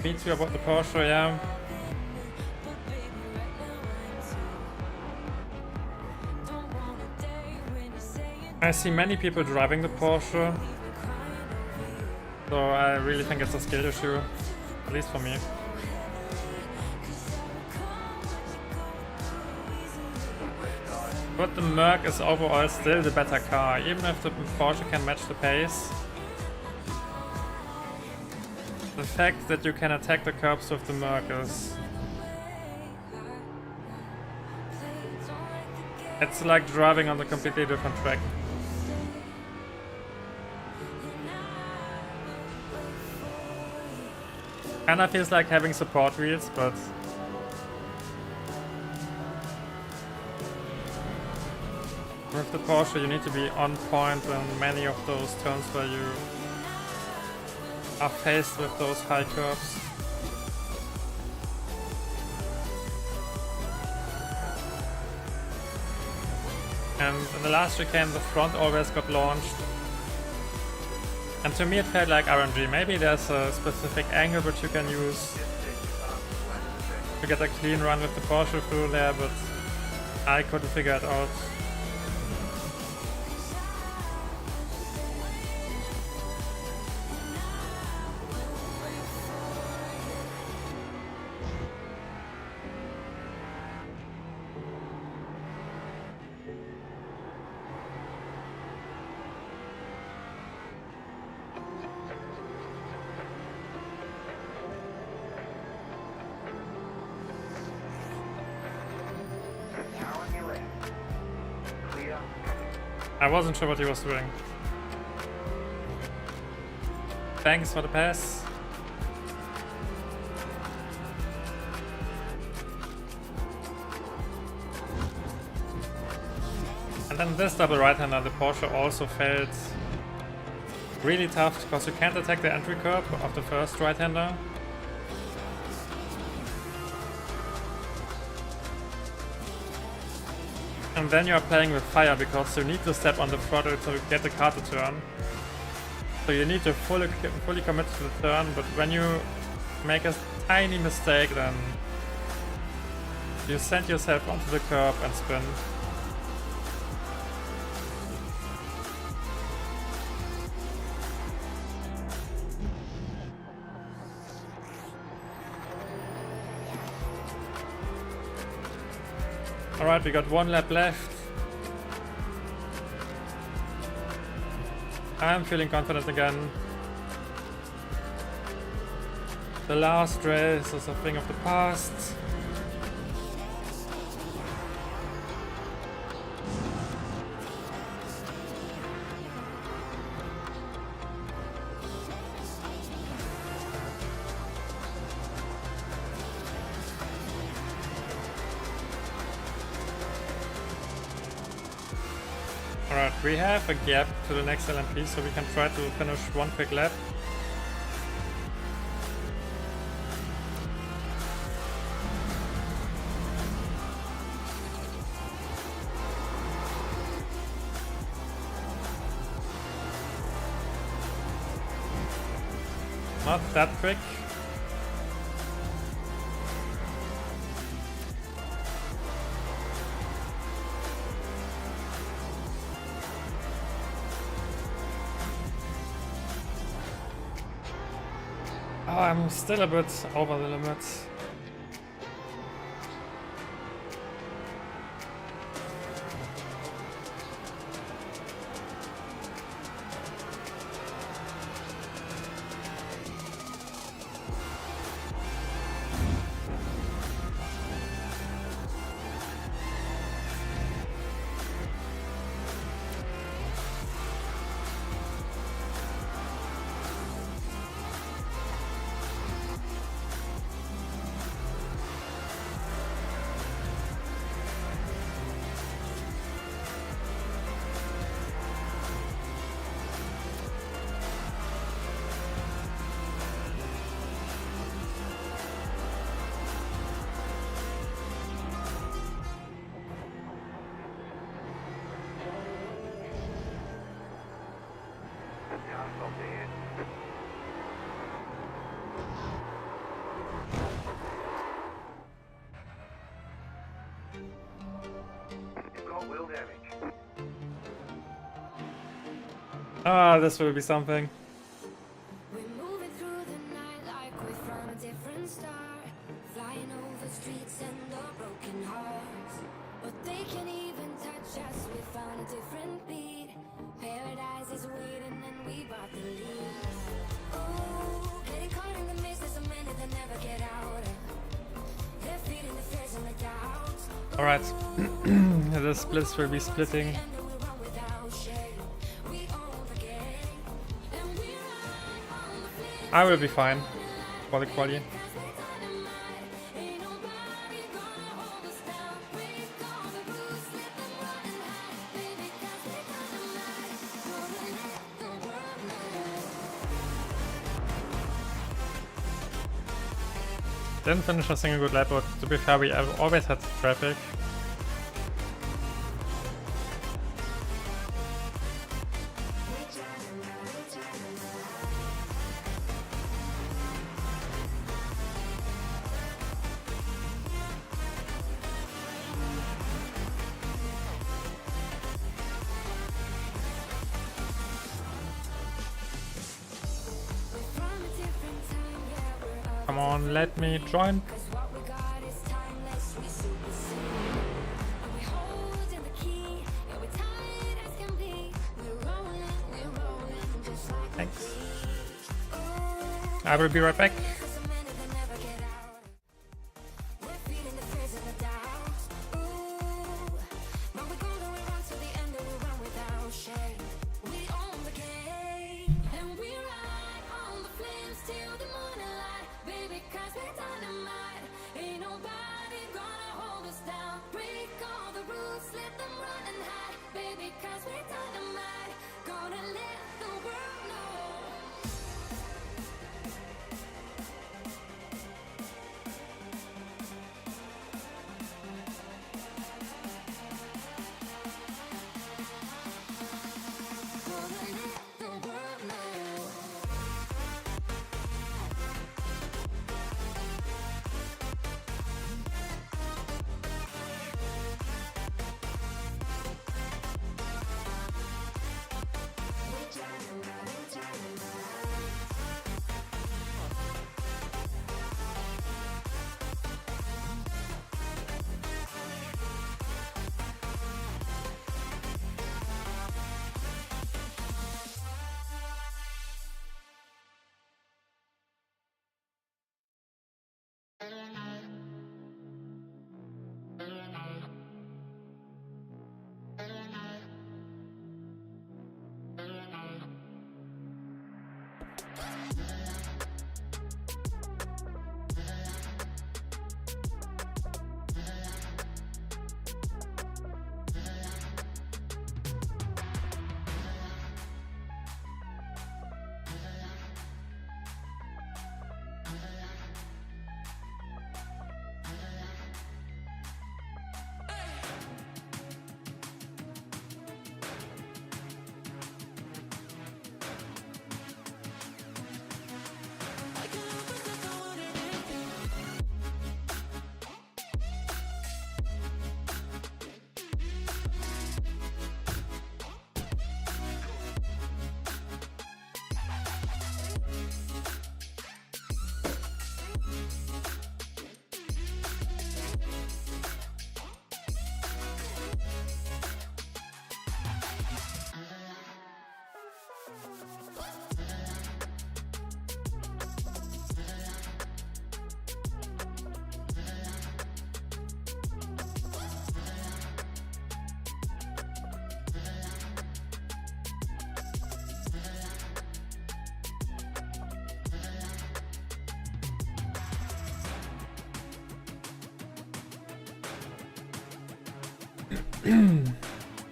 Me too about the Porsche, yeah. I see many people driving the Porsche, so I really think it's a skill issue, at least for me. But the Merc is overall still the better car, even if the Porsche can match the pace. The fact that you can attack the curbs with the Merc is... it's like driving on a completely different track. Kinda feels like having support wheels, but... with the Porsche you need to be on point in many of those turns where you are faced with those high curves. And in the last chicane the front always got launched. And to me it felt like RNG. Maybe there's a specific angle which you can use to get a clean run with the Porsche through there, but I couldn't figure it out.
Now on your left. Clear.
I wasn't sure what he was doing. Thanks for the pass. And then this double right-hander, the Porsche also felt really tough because you can't attack the entry curb of the first right-hander. And then you're playing with fire because you need to step on the throttle to get the car to turn. So you need to fully commit to the turn, but when you make a tiny mistake, then you send yourself onto the curb and spin. Alright, we got one lap left. I'm feeling confident again. The last race is a thing of the past. Alright, we have a gap to the next LMP, so we can try to finish one quick lap. Not that quick. Oh, I'm still a bit over the limit.
Now stop there. You've got wheel damage.
Ah, this will be something.
We're moving through the night like we're from a different star, flying over streets and the broken hearts. But they can't even touch us. We found a different beat. Paradise is waiting and we bought the lead. Oh, getting caught in the mist. There's so many that never get out. They're feeding the fears and the doubts.
Alright. The splits will be splitting.
And we run without shame. We own the game. And we ride on the flame.
I will be fine for the quali. Didn't finish a single good lap, but to be fair, we always had traffic. Come on, let me join. Thanks. I will be right back.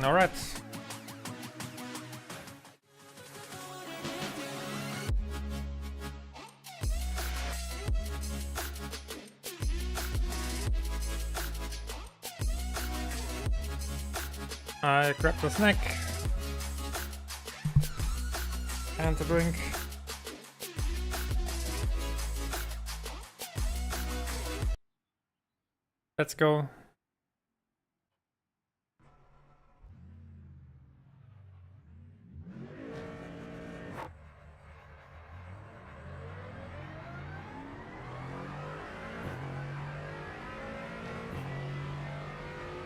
All right. I grabbed the snack and the drink. Let's go.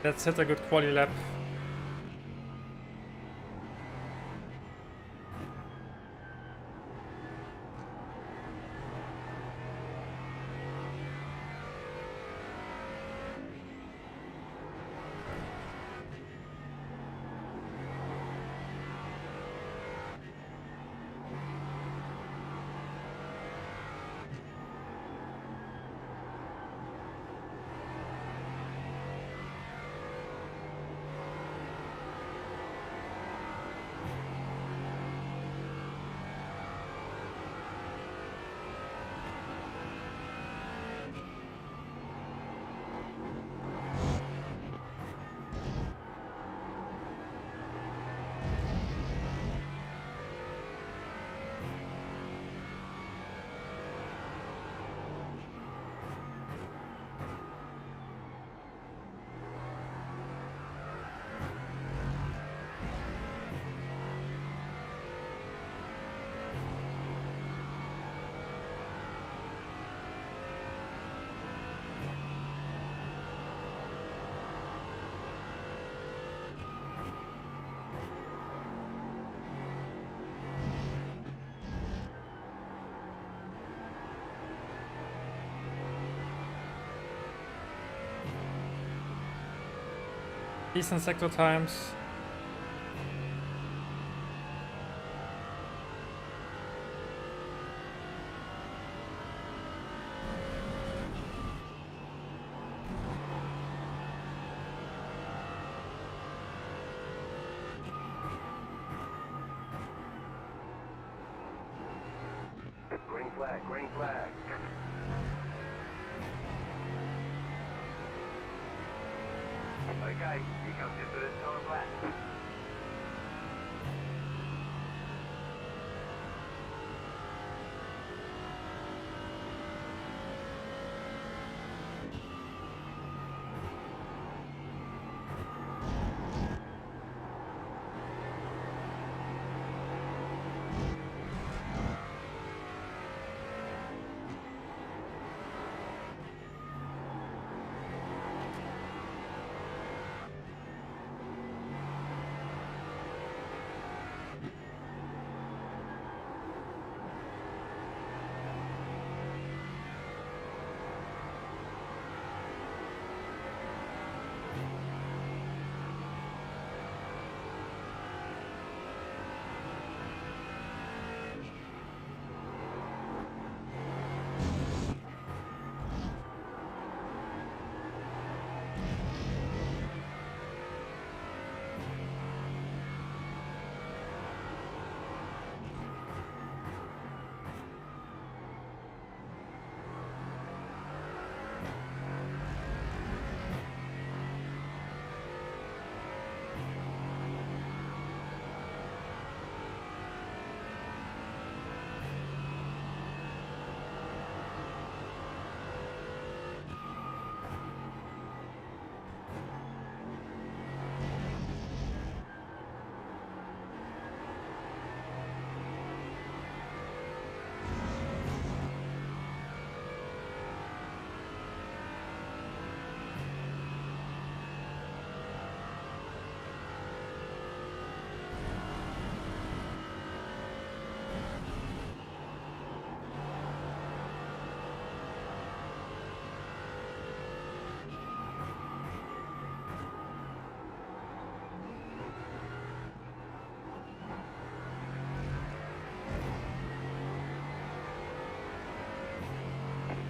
Let's hit a good quality lap. Decent sector times.
Green flag, green flag. Okay, here comes your first time lap.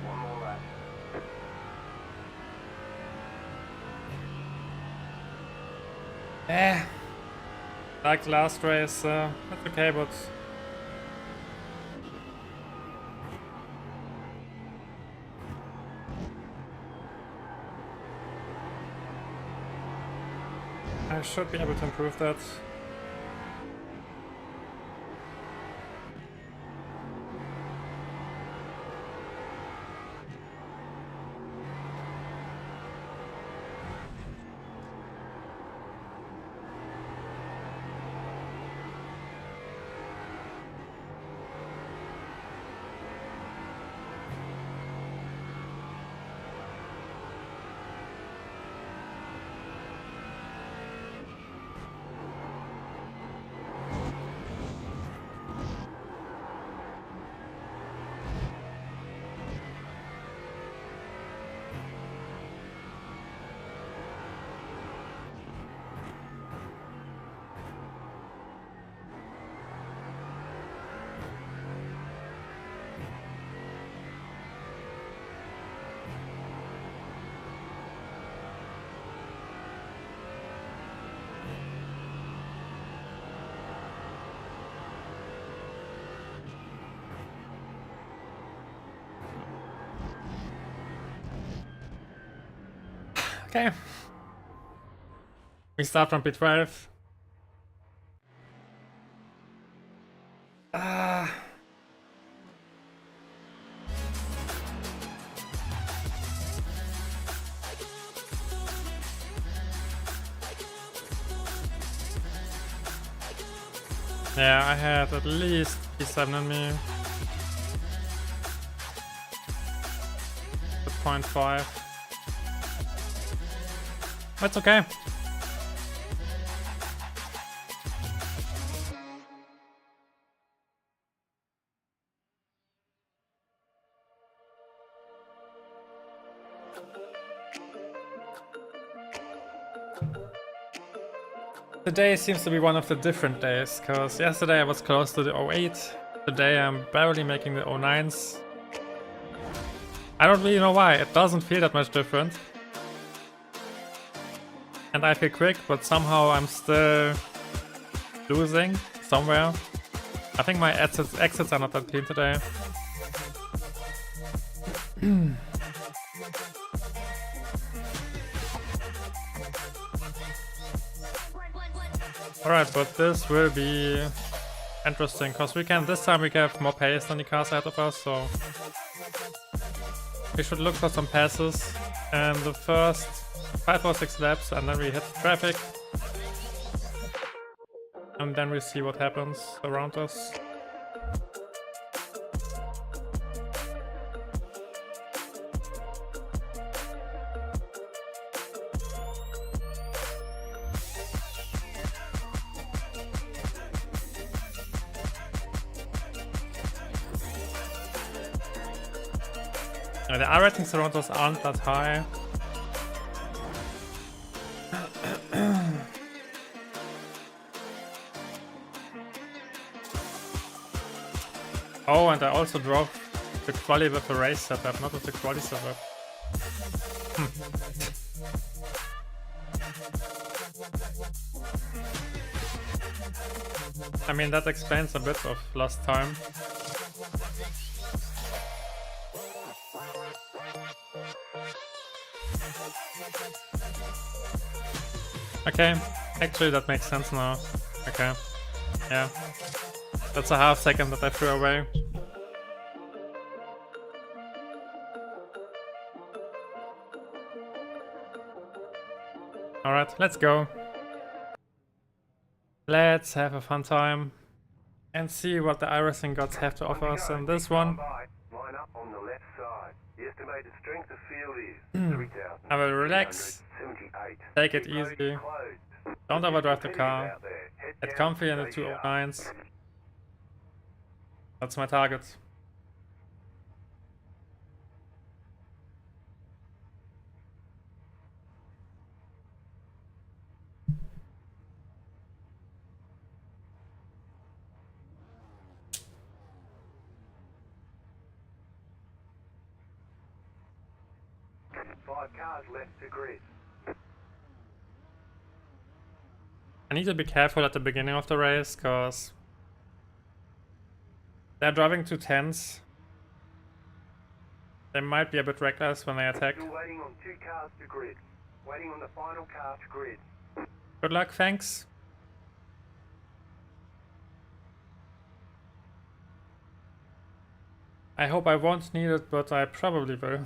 One more lap.
Like the last race, that's okay, but I should be able to improve that. Okay. We start from P12. Yeah, I had at least P7 in me. At 0.5. That's okay. Today seems to be one of the different days, because yesterday I was close to the 08. Today I'm barely making the 09s. I don't really know why, it doesn't feel that much different. And I feel quick, but somehow I'm still losing somewhere. I think my exits are not that clean today. Alright, but this will be interesting, because this time we have more pace than the cars ahead of us, so we should look for some passes in the first 5 or 6 laps, and then we hit traffic, and then we see what happens around us. The iRacing around us aren't that high. Oh, and I also drove the Qualy with the race setup, not with the Qualy setup. I mean, that explains a bit of lost time. Okay, actually that makes sense now. Okay, yeah. That's a half second that I threw away. Alright, let's go. Let's have a fun time and see what the iRacing gods have to offer us in this one.
Line up on the left side. The estimated strength of field is 3,000.
I will relax,
78.
take it easy, don't overdrive the car,
Out there. Head
get
down,
comfy in the
stay sharp.
209s. That's my target.
Five cars left to grid.
I need to be careful at the beginning of the race, cause they're driving 210s. They might be a bit reckless when they attack.
Still waiting on 2 cars to grid. Waiting on the final car to grid.
Good luck, thanks. I hope I won't need it, but I probably will.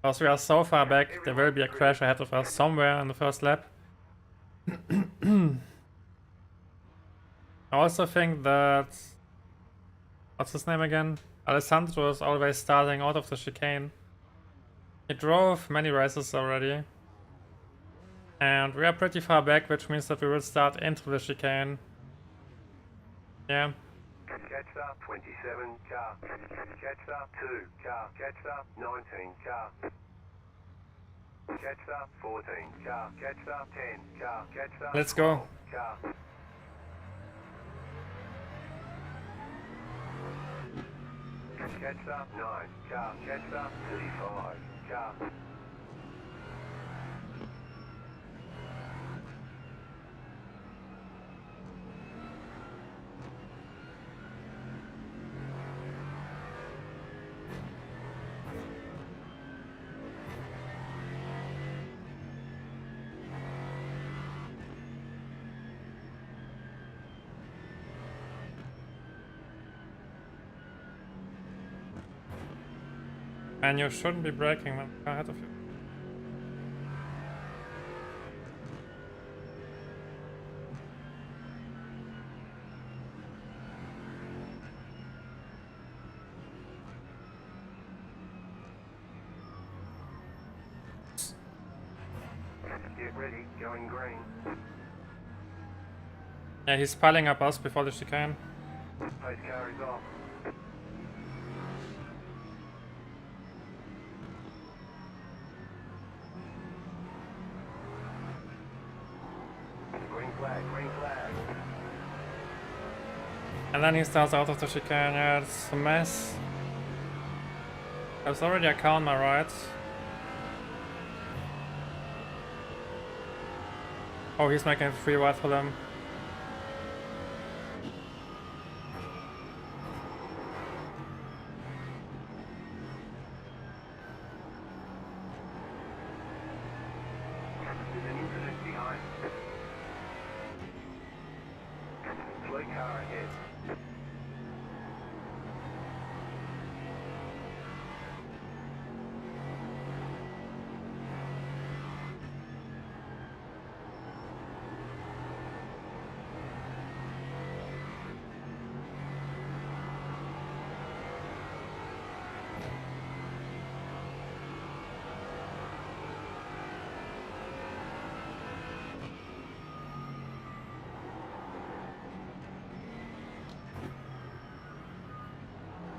Because we are so far back, there will be a crash ahead of us somewhere in the first lap. I also think that... What's his name again? Alessandro is always starting out of the chicane. He drove many races already. And we are pretty far back, which means that we will start into the chicane. Yeah.
Catch up 27 car. Catch up 2 car. Catch up 19 car. Catch up 14 car. Catch up 10 car. Catch up
Let's go.
12 car. Catch up 9 car. Catch up 35 car.
And you shouldn't be braking when the car ahead of you.
Get ready, going green.
Yeah, he's piling up us before the chicane.
Pace car is off.
And then he starts out of the chicane. Yeah, it's a mess. There's already a car on my right. Oh, he's making it free wide for them.
There's an incident behind. Slow car ahead.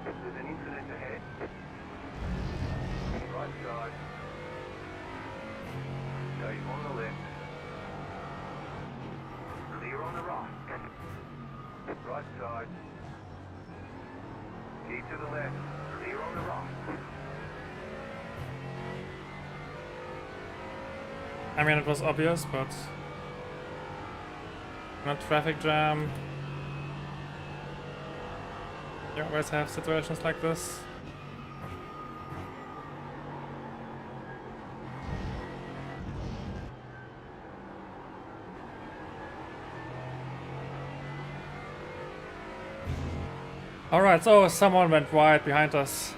There's an incident ahead. Right side. Stay on the left. Clear on the right. Right side. Keep to the left. Clear on the right.
I mean, it was obvious, but not traffic jam. You always have situations like this. Alright, so someone went wide behind us.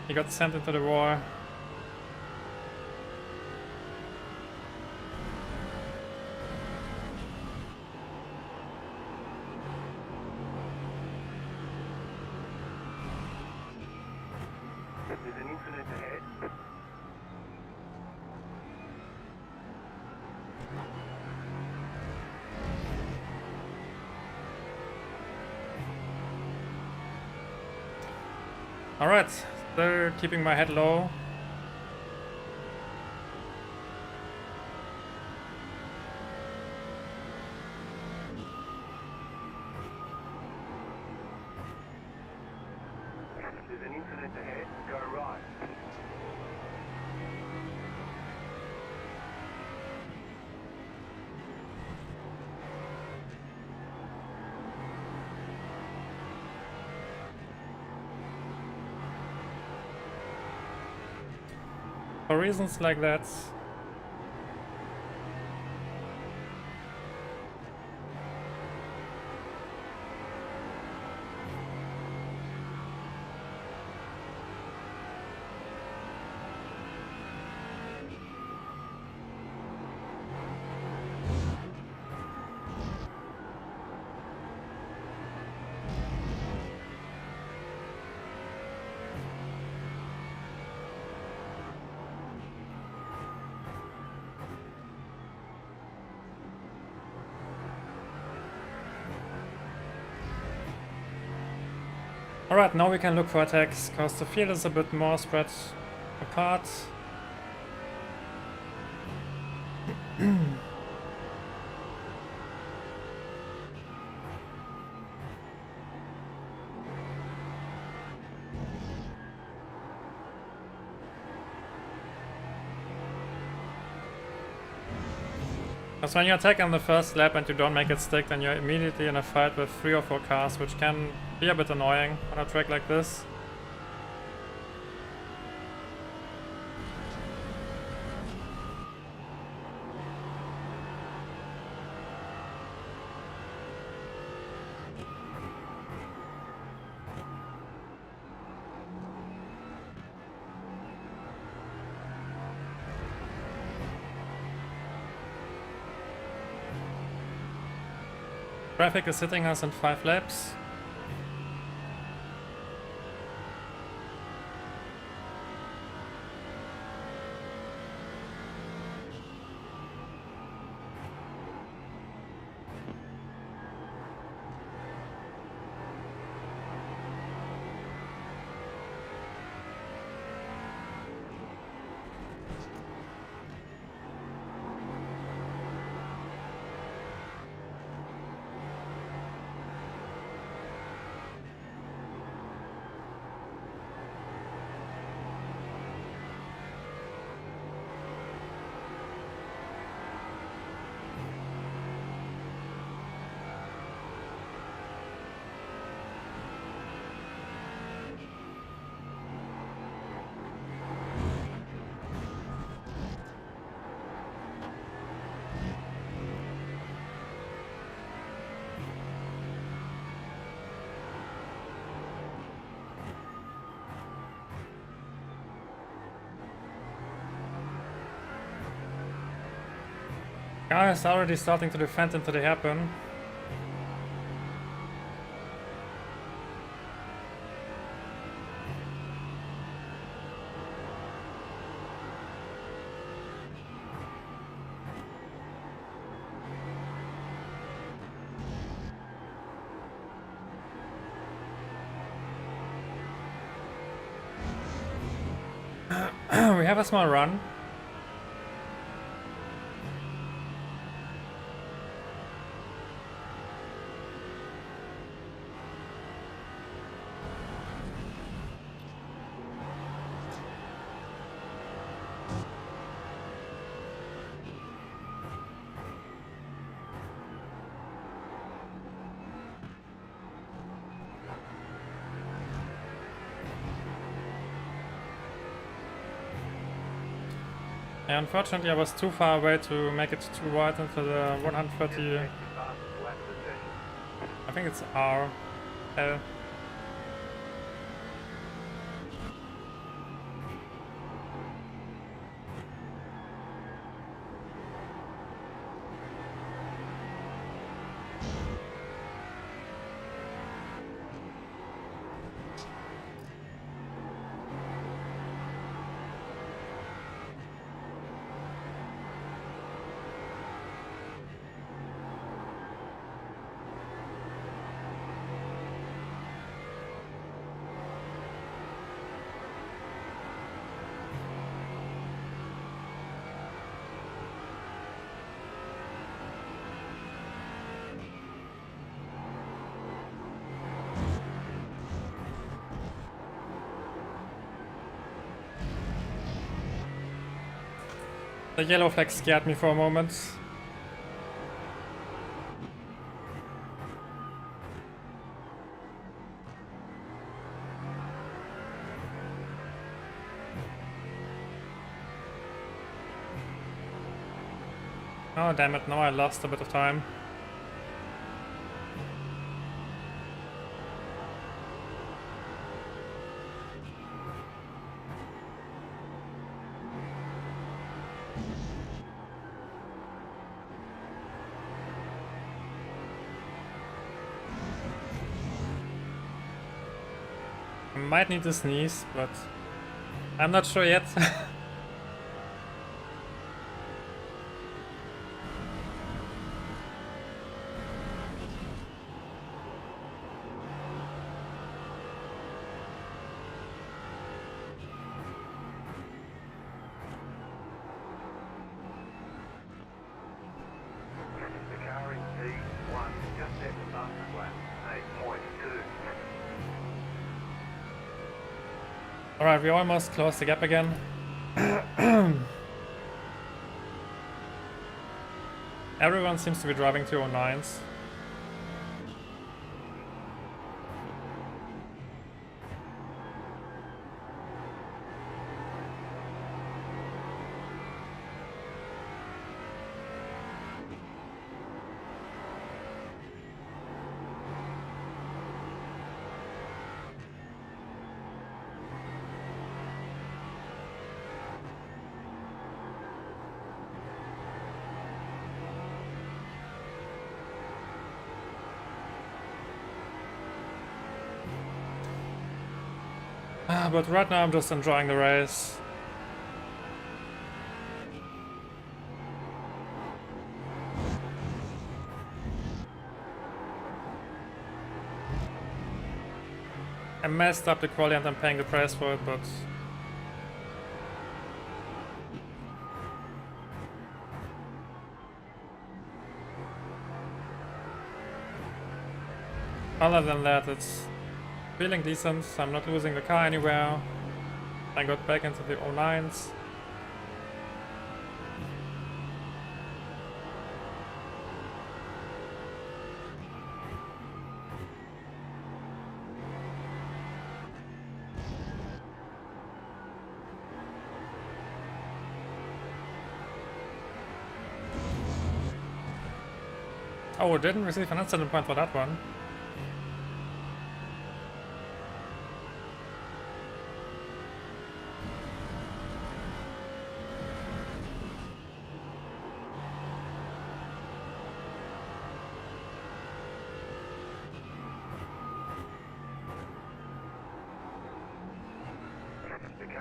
He got sent into the war.
There's an incident ahead.
Alright, still keeping my head low.
There's an incident ahead. Go right.
For reasons like that. Alright, now we can look for attacks, because the field is a bit more spread apart. Because when you attack on the first lap and you don't make it stick, then you're immediately in a fight with 3 or 4 cars, which can be a bit annoying on a track like this. Traffic is hitting us in 5 laps. Guys already starting to defend into the hairpin. We have a small run. Unfortunately, I was too far away to make it too wide into the 130.
Fastest lap of the session.
I think it's R. L. The yellow flag scared me for a moment. Oh damn it, now I lost a bit of time. I might need to sneeze, but I'm not sure yet.
The car in P1 just set the fastest lap. 8.2.
Alright, we almost closed the gap again. Everyone seems to be driving 209s. But right now I'm just enjoying the race. I messed up the quali and I'm paying the price for it, but other than that, it's feeling decent. I'm not losing the car anywhere. I got back into the 09s. Oh, didn't receive an incident point for that one.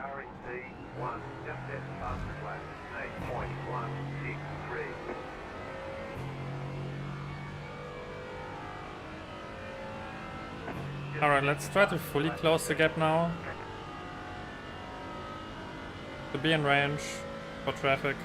Car in P1, just set the fastest lap. 8.163.
Alright, let's try to fully close the gap now. To be in range for traffic.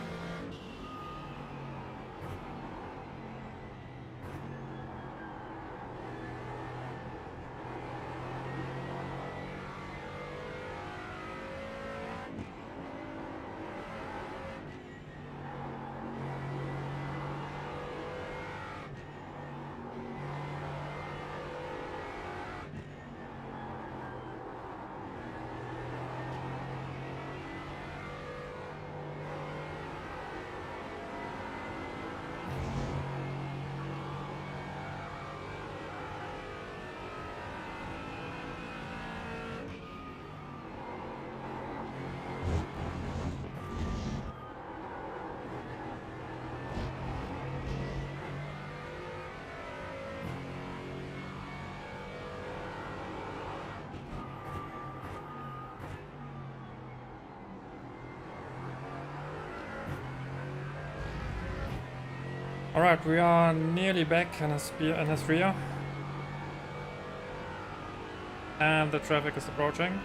Alright, we are nearly back in his rear. And the traffic is approaching.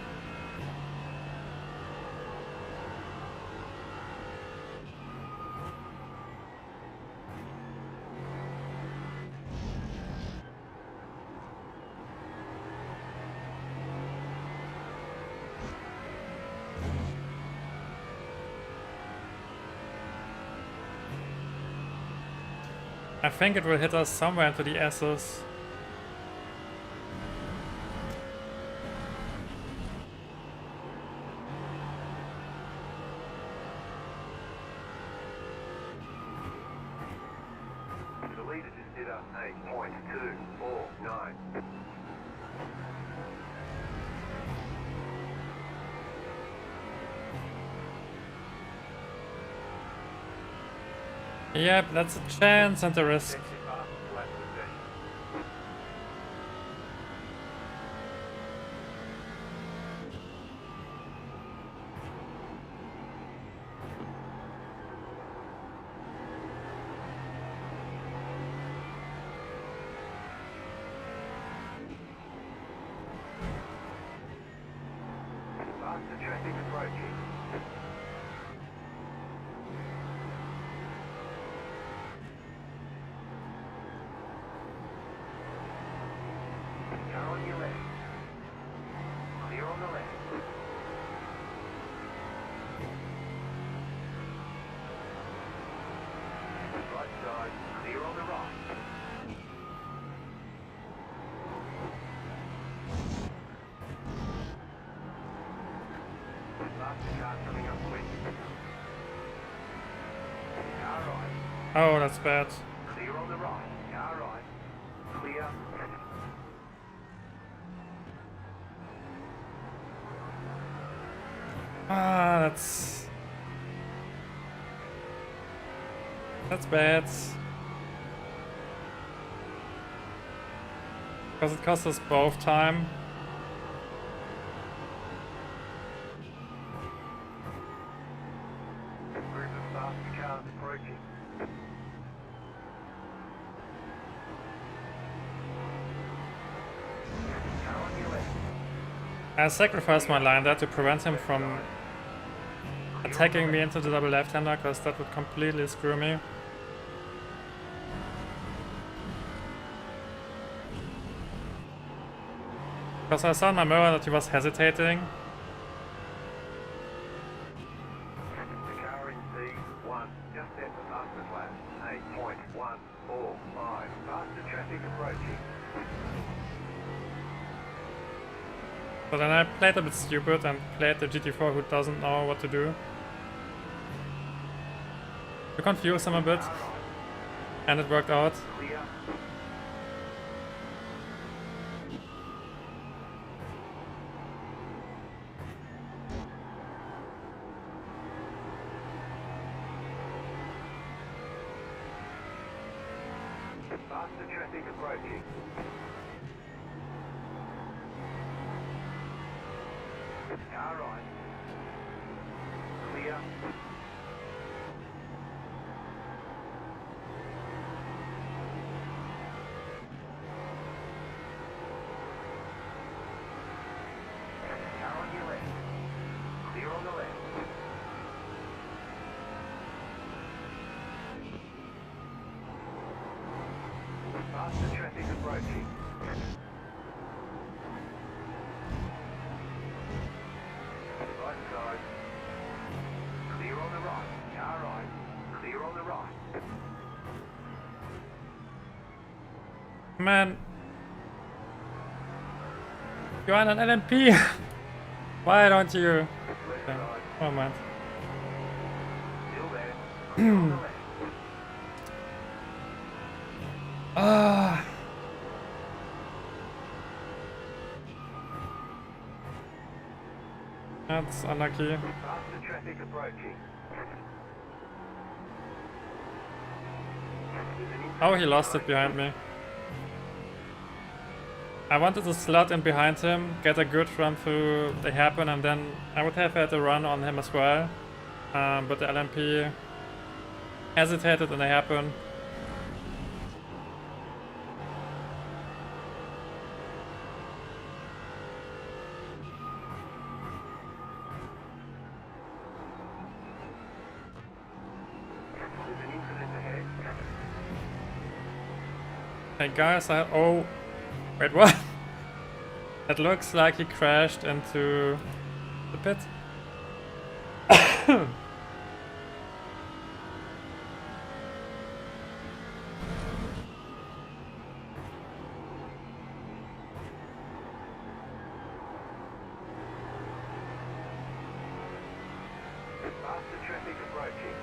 I think it will hit us somewhere into the S's.
The leader just did a 8.249.
Yep, that's a chance and a risk.
Check your fastest lap position. Faster traffic approaching. Car on your left. Clear on the left. Right side, clear on the right. Faster car coming up quick. Car right.
Oh, that's bad.
Clear on the right. Car right. Clear.
Ah, that's bad. Because it cost us both time.
Group of faster cars approaching. Car on your left.
I sacrificed my line there to prevent him from attacking me into the double left-hander, because that would completely screw me. Because I saw in my mirror that he was hesitating.
The car in C1 just set the fastest lap. 8.145. Faster traffic approaching.
So then I played a bit stupid and played the GT4 who doesn't know what to do. To confuse him a bit. And it worked out.
Clear. Faster traffic approaching. Car right. Clear. Car on your left. Clear on the left. Faster traffic approaching. Right side. Clear on the right. Car right. Clear on the right.
Man. You're on an LMP. Why don't you?
Left
Okay.
side.
Oh man.
Still there. Clear on the left.
Ah. That's unlucky.
Faster traffic approaching.
Oh, he lost it behind me. I wanted to slot in behind him, get a good run through the hairpin, and then I would have had a run on him as well. But the LMP hesitated in the hairpin.
There's an incident ahead.
Hey guys, oh, wait, what? It looks like he crashed into the pit.
Faster traffic approaching.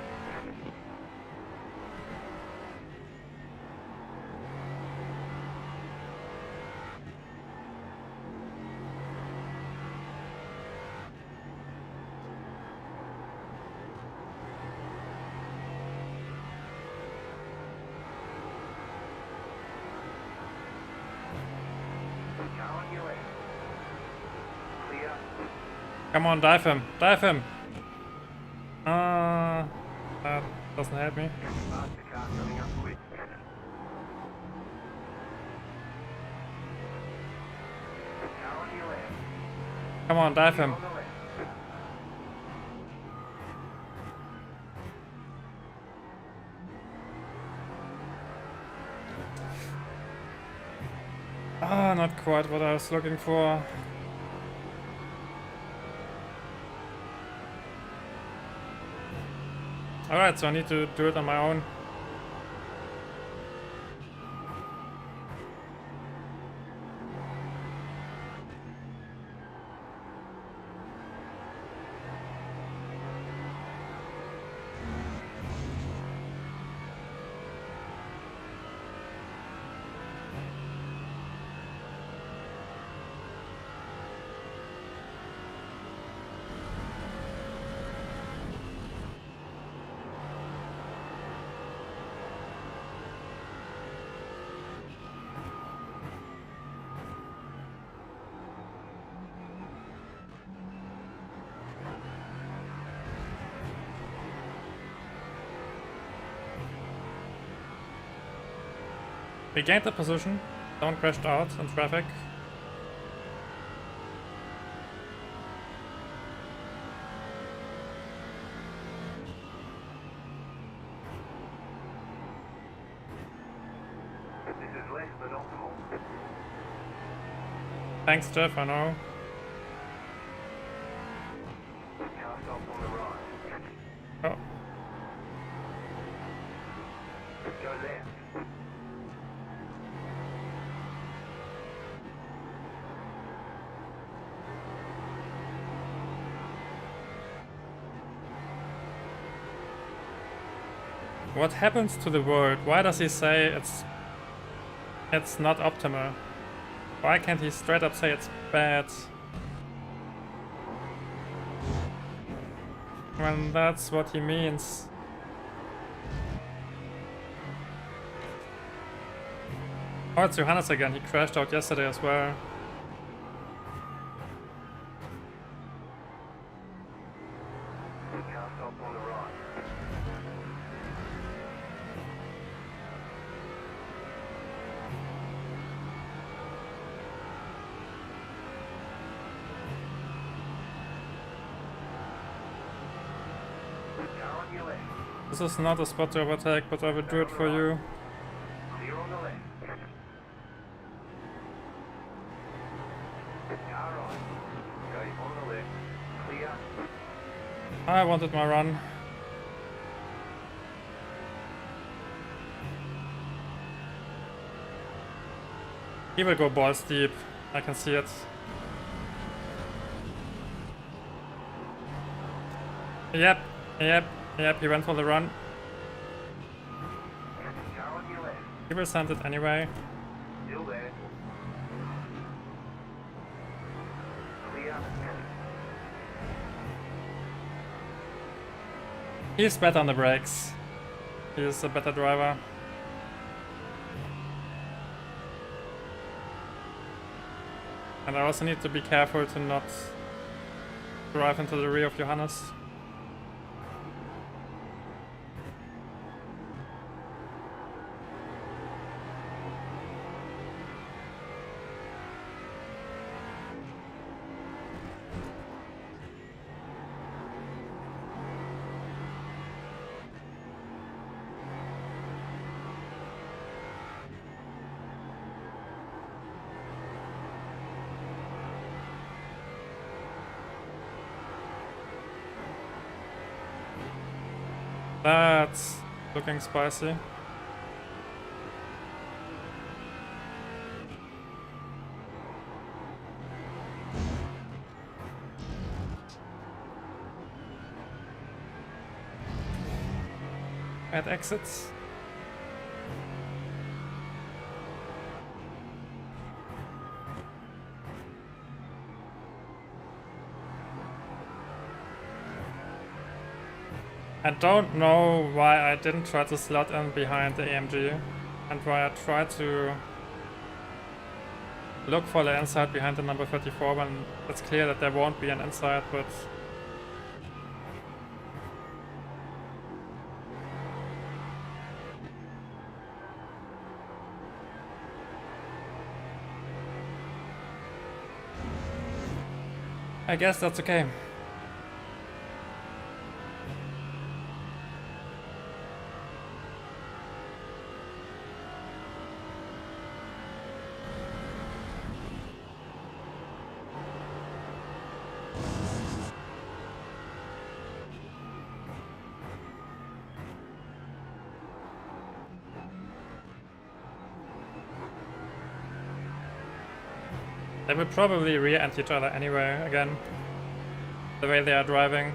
Car on your left. Clear.
Come on, dive him, dive him! That doesn't help me.
Faster car coming up quick. Car on your left.
Come on, dive him.
On the left.
Not quite what I was looking for. Alright, so I need to do it on my own. We gained the position, don't crash out in traffic.
This is less than optimal.
Thanks Jeff, I know.
Car stop on the right.
Oh,
Go left.
what happens to the world? Why does he say it's not optimal? Why can't he straight up say it's bad? When that's what he means. Oh, it's Johannes again. He crashed out yesterday as well.
stop on the right. Car on your left.
This is not a spot to overtake, but I will do it for you.
Clear on the left. Car right. Okay, on the left. Clear.
I wanted my run. He will go balls deep. I can see it. Yep, he went for the run.
Car on your left.
He will send it anyway.
Still there. Clear.
He's better on the brakes. He is a better driver. And I also need to be careful to not drive into the rear of Johannes. That's looking spicy. At exits. I don't know why I didn't try to slot in behind the AMG and why I tried to look for the inside behind the number 34 when it's clear that there won't be an inside, but I guess that's okay. They will probably rear-end each other anyway, again, the way they are driving.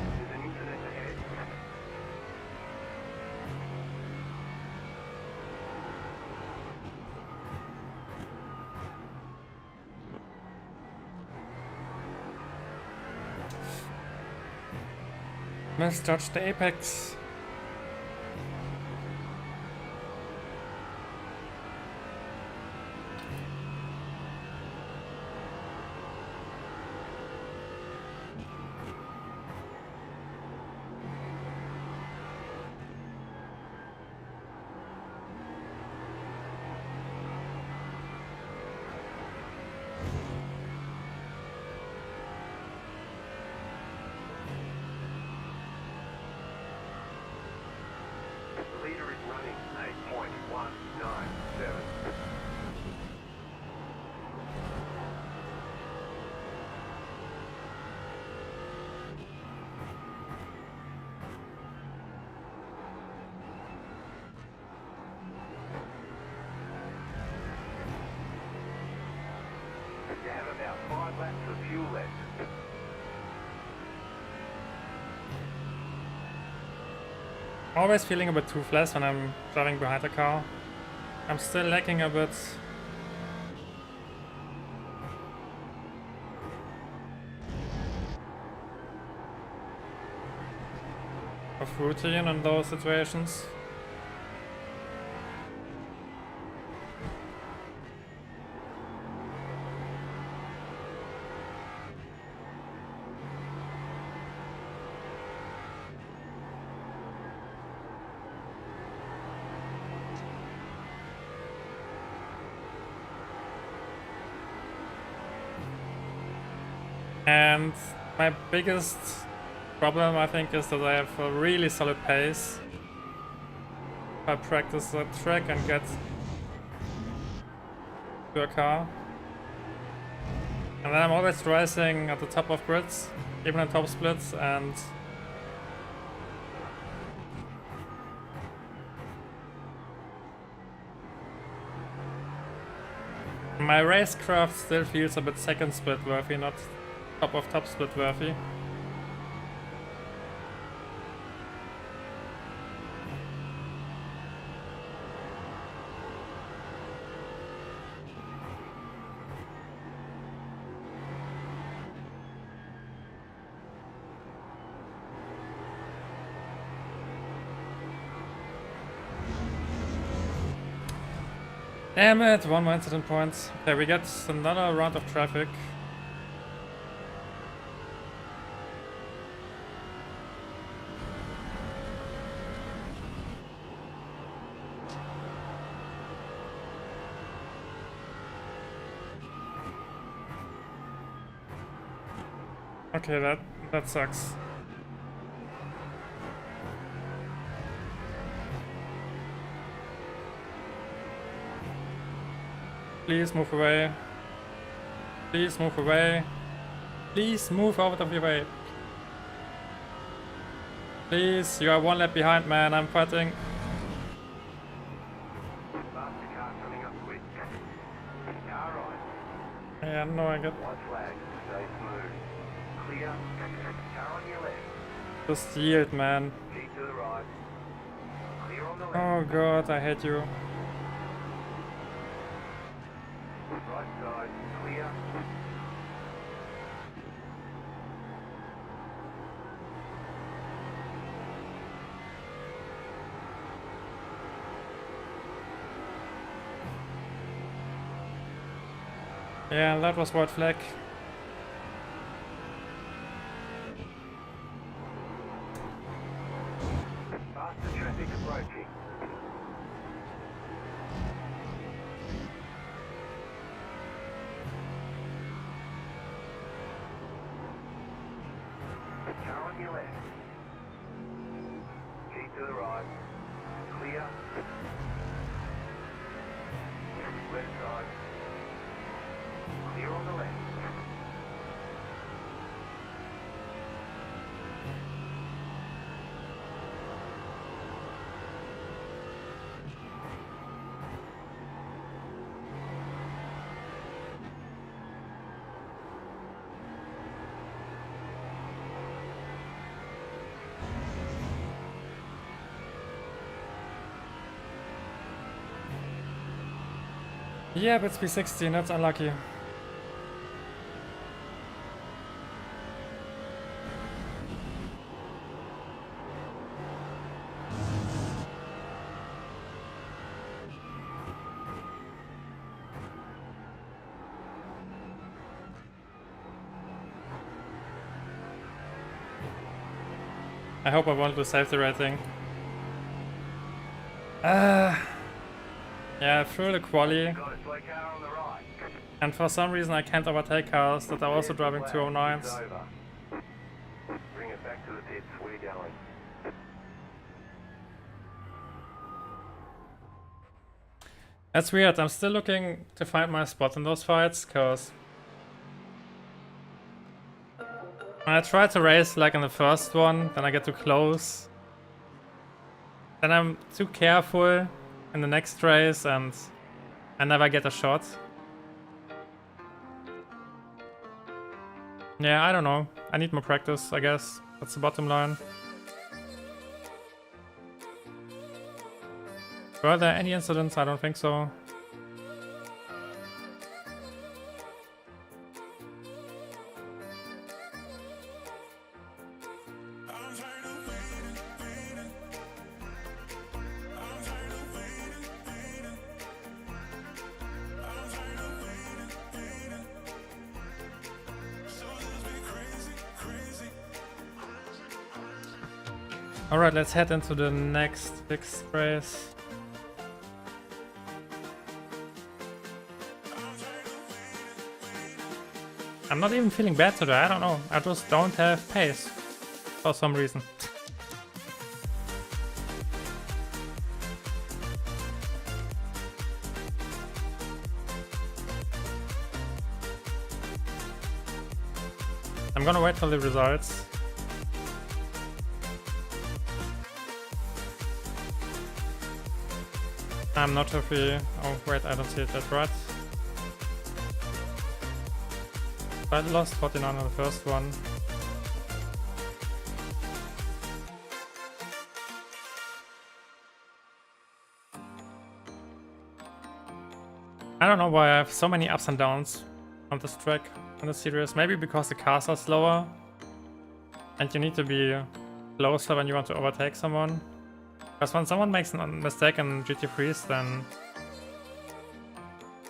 There's an incident ahead.
Misjudged the apex.
running 8.197. You have about 5 laps of fuel left.
Always feeling a bit toothless when I'm driving behind the car. I'm still lacking a bit of routine in those situations. And my biggest problem, I think, is that I have a really solid pace. If I practice the track and get to a car. And then I'm always racing at the top of grids, even in top splits, and my racecraft still feels a bit second split worthy, not top of top split worthy. Damn it, one more incident point. Okay, we get another round of traffic. Okay, that sucks. Please move away. Please move away. Please move out of your way. Please, you are one lap behind, man. I'm fighting.
Faster car coming up quick. Car right.
Yeah, no, I get
White flag. Stay smooth. Clear. Car on your left.
just yield, man.
Keep to the right. Clear on the left.
Oh god, I hate you.
Right side. Clear.
Yeah, that was white flag.
Faster traffic approaching. Car on your left. Keep to the right. Clear. Left side. Clear on the left.
Yeah, but it's P16, that's unlucky. I hope I won't lose safety rating. Yeah, through the Qualy,
Got a slow car on the right.
and for some reason I can't overtake cars that are also driving
It's
209s.
over. Bring it back to the pits. We're going.
That's weird. I'm still looking to find my spot in those fights, cause when I try to race like in the first one, then I get too close. Then I'm too careful in the next race and I never get a shot. Yeah, I don't know. I need more practice, I guess. That's the bottom line. Were there any incidents? I don't think so. Alright, let's head into the next fixed race. I'm not even feeling bad today, I don't know. I just don't have pace for some reason. I'm gonna wait for the results. I'm not happy. Oh wait, I don't see it that right. I lost 49 on the first one. I don't know why I have so many ups and downs on this track in the series. Maybe because the cars are slower and you need to be closer when you want to overtake someone. Because when someone makes a mistake in GT3s, then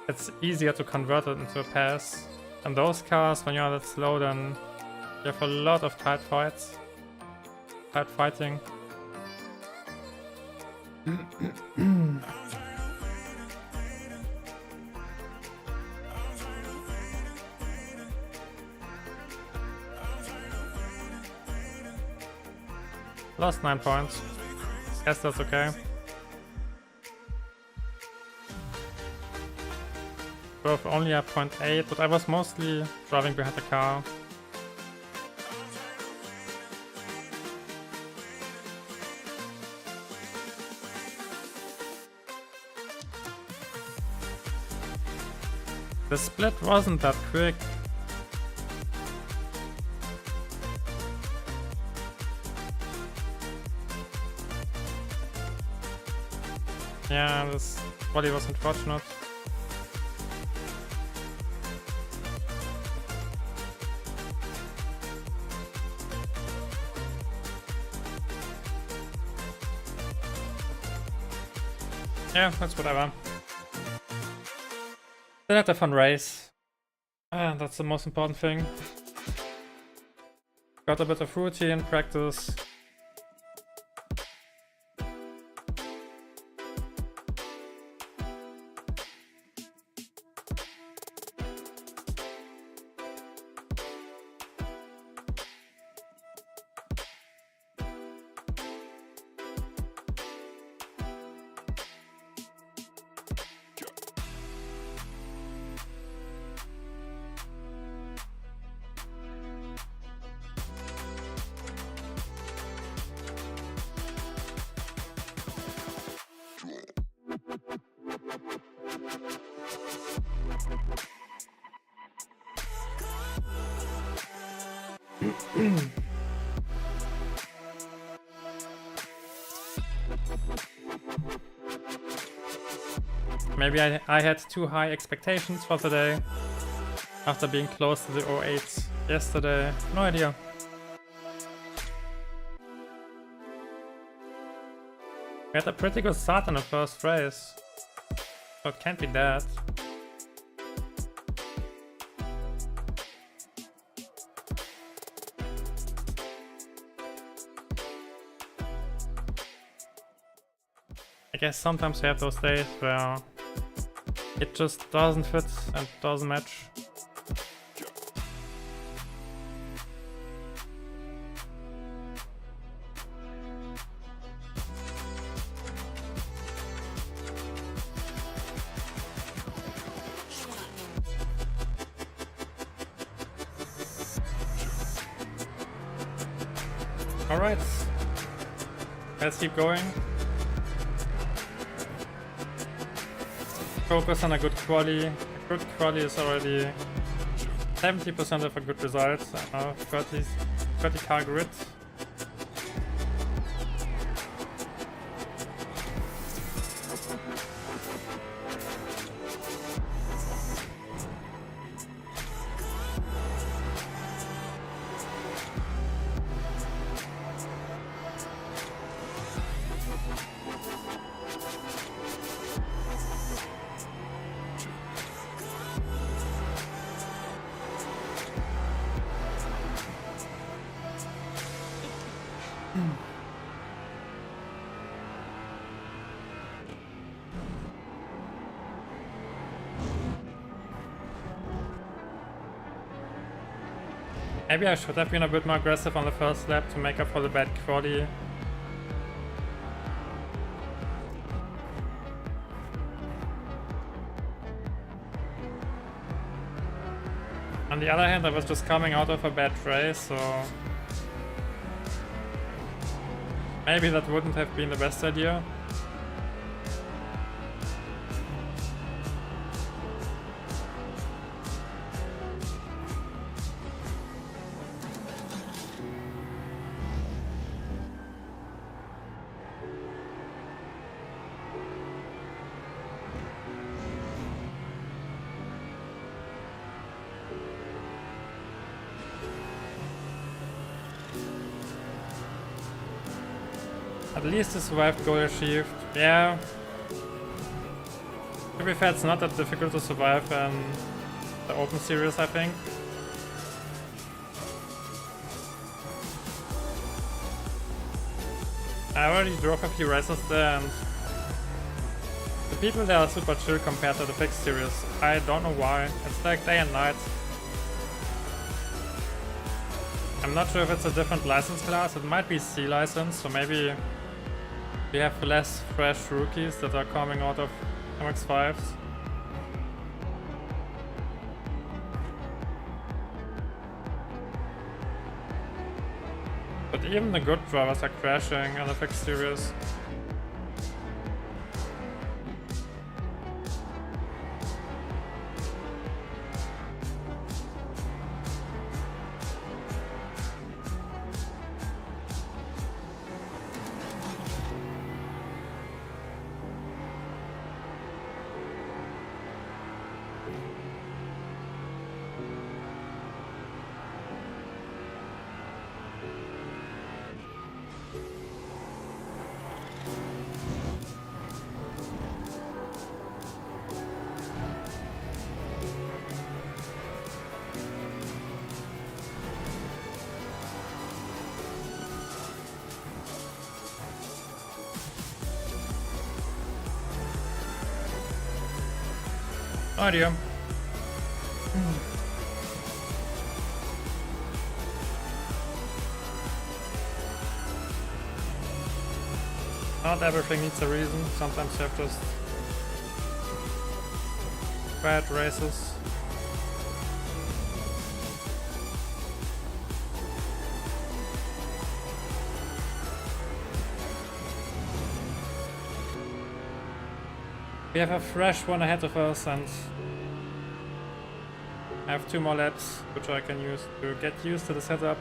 it's easier to convert it into a pass. And those cars, when you're that slow, then you have a lot of tight fights. Tight fighting. Lost 9 points. Guess that's okay. Both only at 0.8, but I was mostly driving behind the car. The split wasn't that quick. Yeah, this Qualy was unfortunate. Yeah, that's whatever. Still had a fun race. That's the most important thing. Got a bit of routine, practice. Maybe I had too high expectations for today after being close to the 08 yesterday. No idea. We had a pretty good start in the first race, so it can't be that. I guess sometimes we have those days where it just doesn't fit and doesn't match. Alright. Let's keep going. Focus on a good quality. A good quality is already 70% of a good result. 30 car grid. Maybe I should have been a bit more aggressive on the first lap to make up for the bad quality. On the other hand, I was just coming out of a bad race, so maybe that wouldn't have been the best idea. At least the survived goal achieved. Yeah. To be fair, it's not that difficult to survive in the open series, I think. I already drove a few races there and the people there are super chill compared to the fixed series. I don't know why. It's like day and night. I'm not sure if it's a different license class. It might be C license, so maybe we have less fresh rookies that are coming out of MX-5s. But even the good drivers are crashing in the fixed series. No idea. Not everything needs a reason. Sometimes you have just bad races. We have a fresh one ahead of us and I have 2 more laps which I can use to get used to the setup.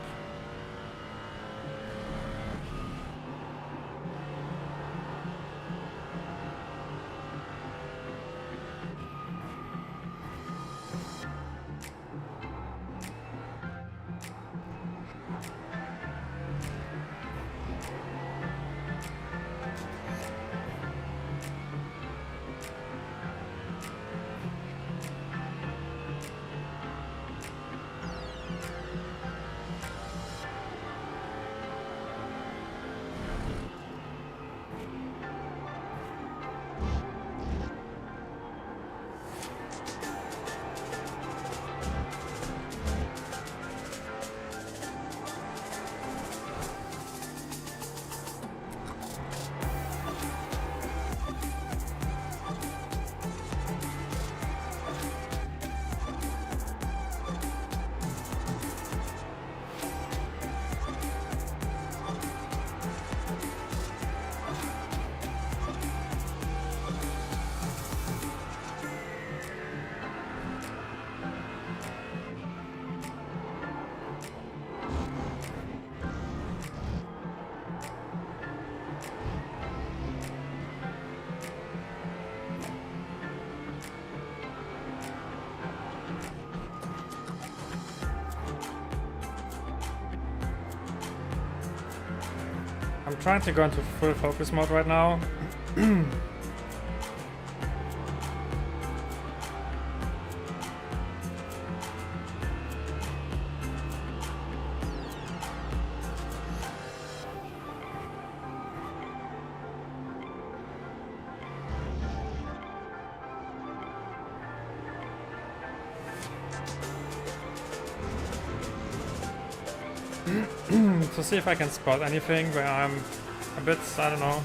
I'm trying to go into full focus mode right now. To see if I can spot anything where I'm a bit, I don't know,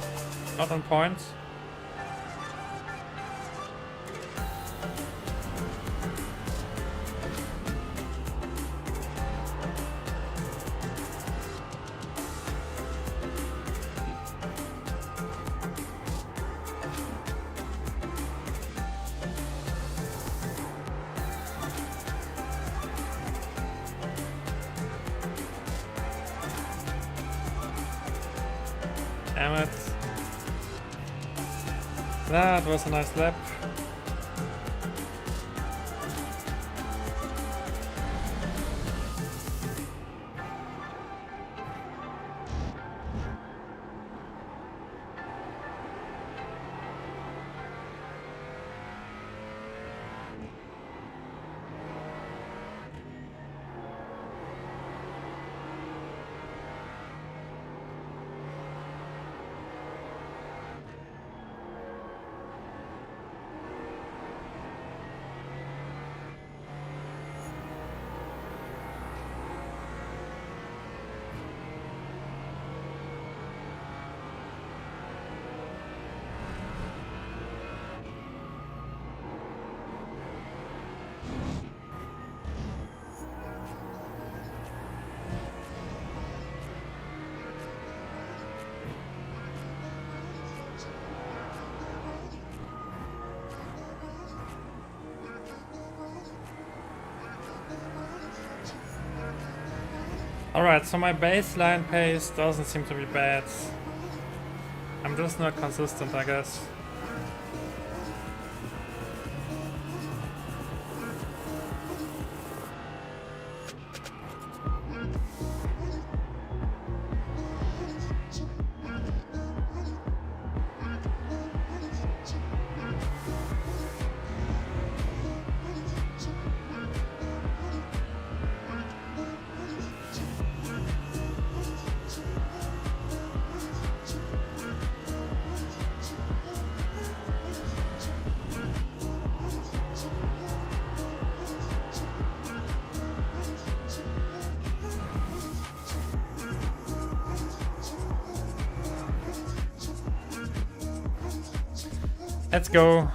not on point. Damn it. That was a nice lap. Alright, so my baseline pace doesn't seem to be bad. I'm just not consistent, I guess. Let's go.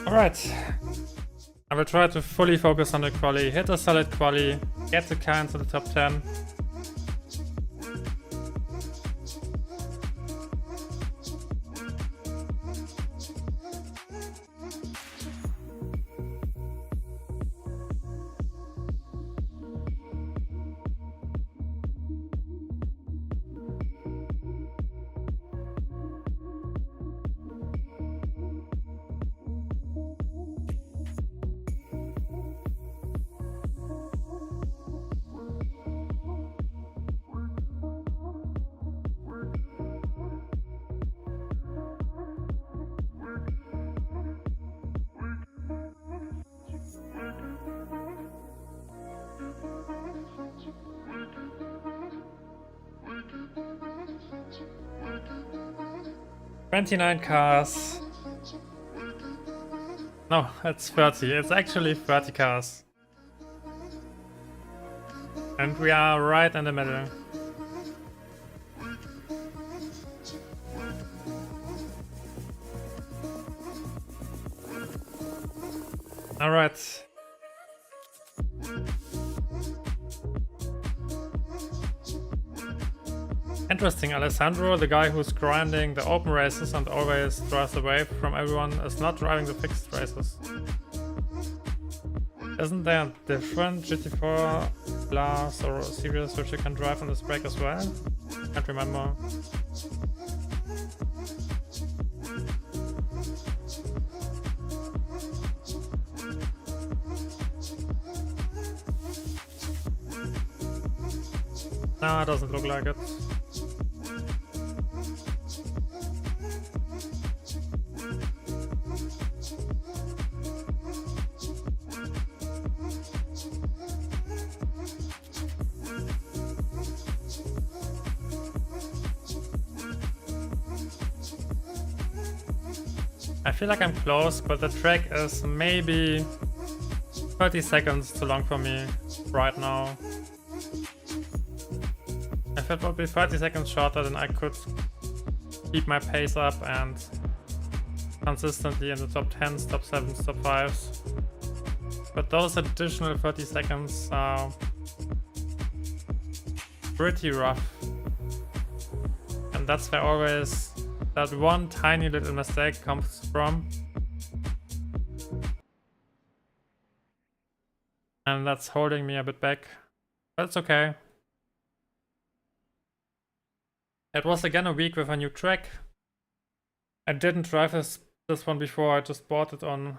Alright. I will try to fully focus on the quali, hit a solid quali, get the car into the top 10. $29 cars. No, it's 30. It's actually 30 cars. And we are right in the middle. All right. Interesting, Alessandro, the guy who's grinding the open races and always drives away from everyone, is not driving the fixed races. Isn't there a different GT4 class or series which you can drive on this break as well? Can't remember. No, it doesn't look like it. I feel like I'm close, but the track is maybe 30 seconds too long for me right now. If it would be 30 seconds shorter, then I could keep my pace up and consistently in the top 10s, top 7s, top 5s. But those additional 30 seconds are pretty rough. And that's where always that one tiny little mistake comes from. And that's holding me a bit back. But it's okay. It was again a week with a new track. I didn't drive this one before, I just bought it on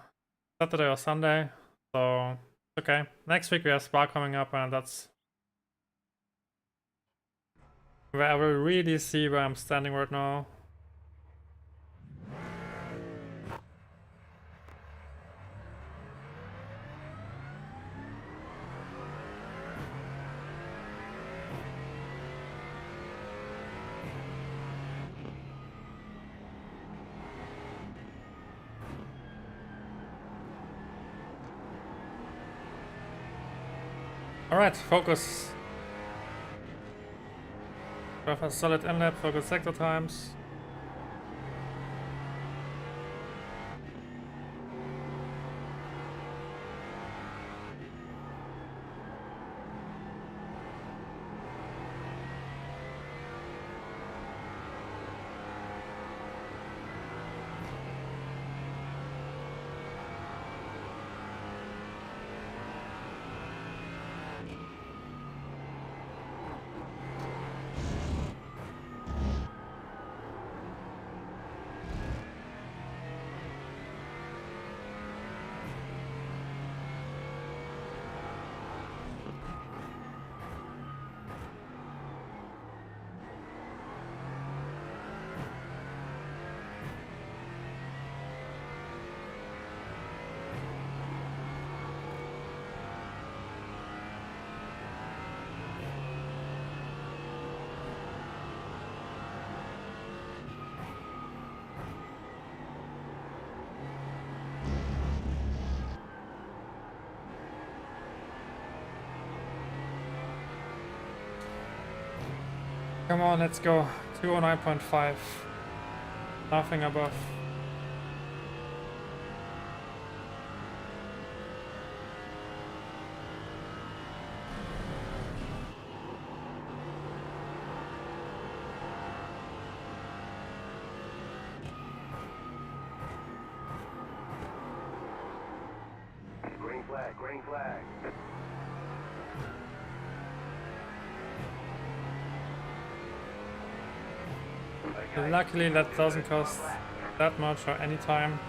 Saturday or Sunday. So, okay. Next week we have Spa coming up, and that's where I will really see where I'm standing right now. Alright, focus. Have a solid inlet for good sector times. Come on, let's go. 209.5. Nothing above.
Green flag, green flag. Okay.
Luckily that doesn't cost that much or any time.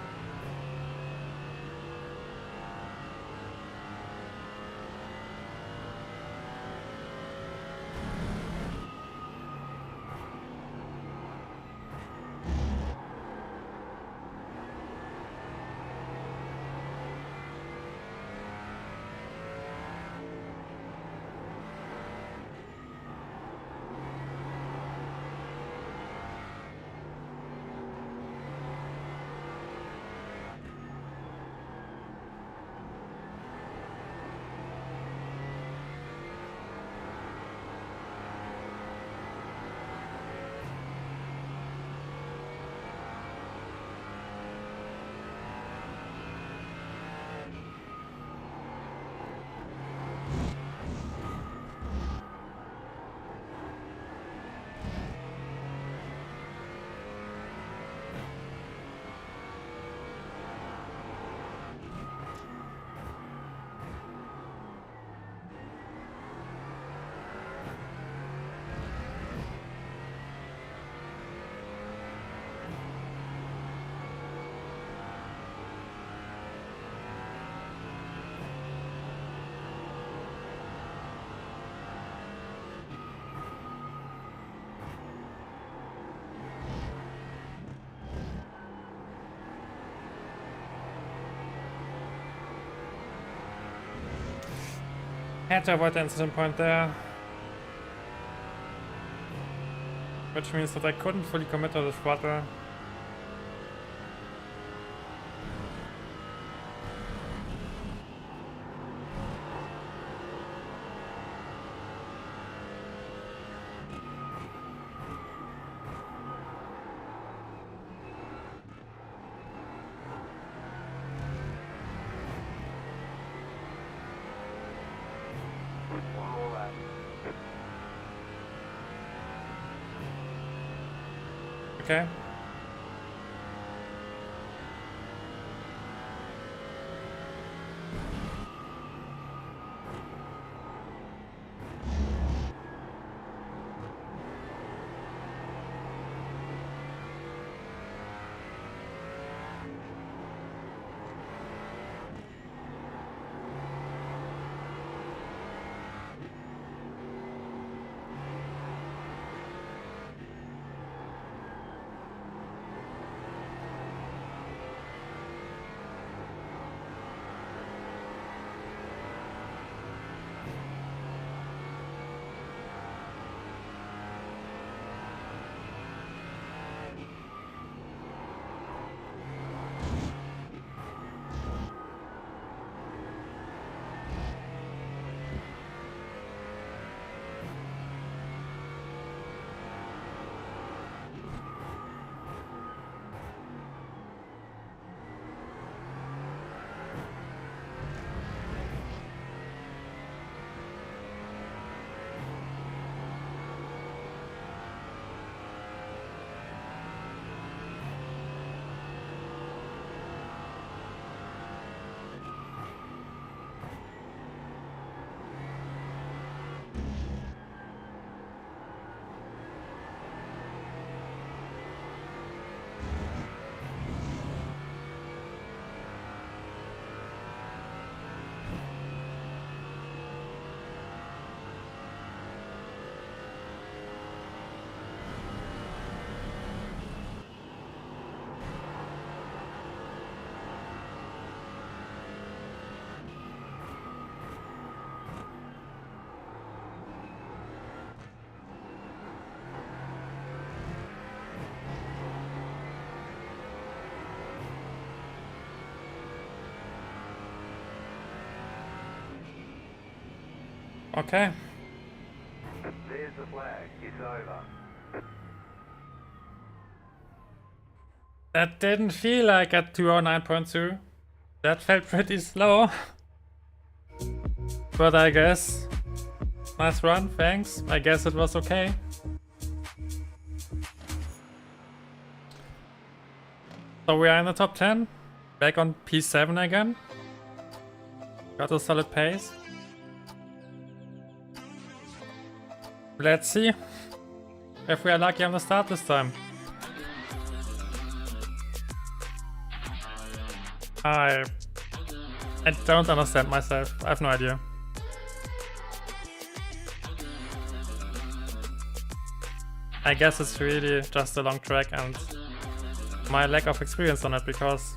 Had to avoid the incident point there. Which means that I couldn't fully commit to the throttle.
One more lap.
Okay. Okay.
There's the flag. It's over.
That didn't feel like a 209.2. That felt pretty slow. But I guess. Nice run, thanks. I guess it was okay. So we are in the top 10. Back on P7 again. Got a solid pace. Let's see if we are lucky on the start this time. I don't understand myself. I have no idea. I guess it's really just a long track and my lack of experience on it, because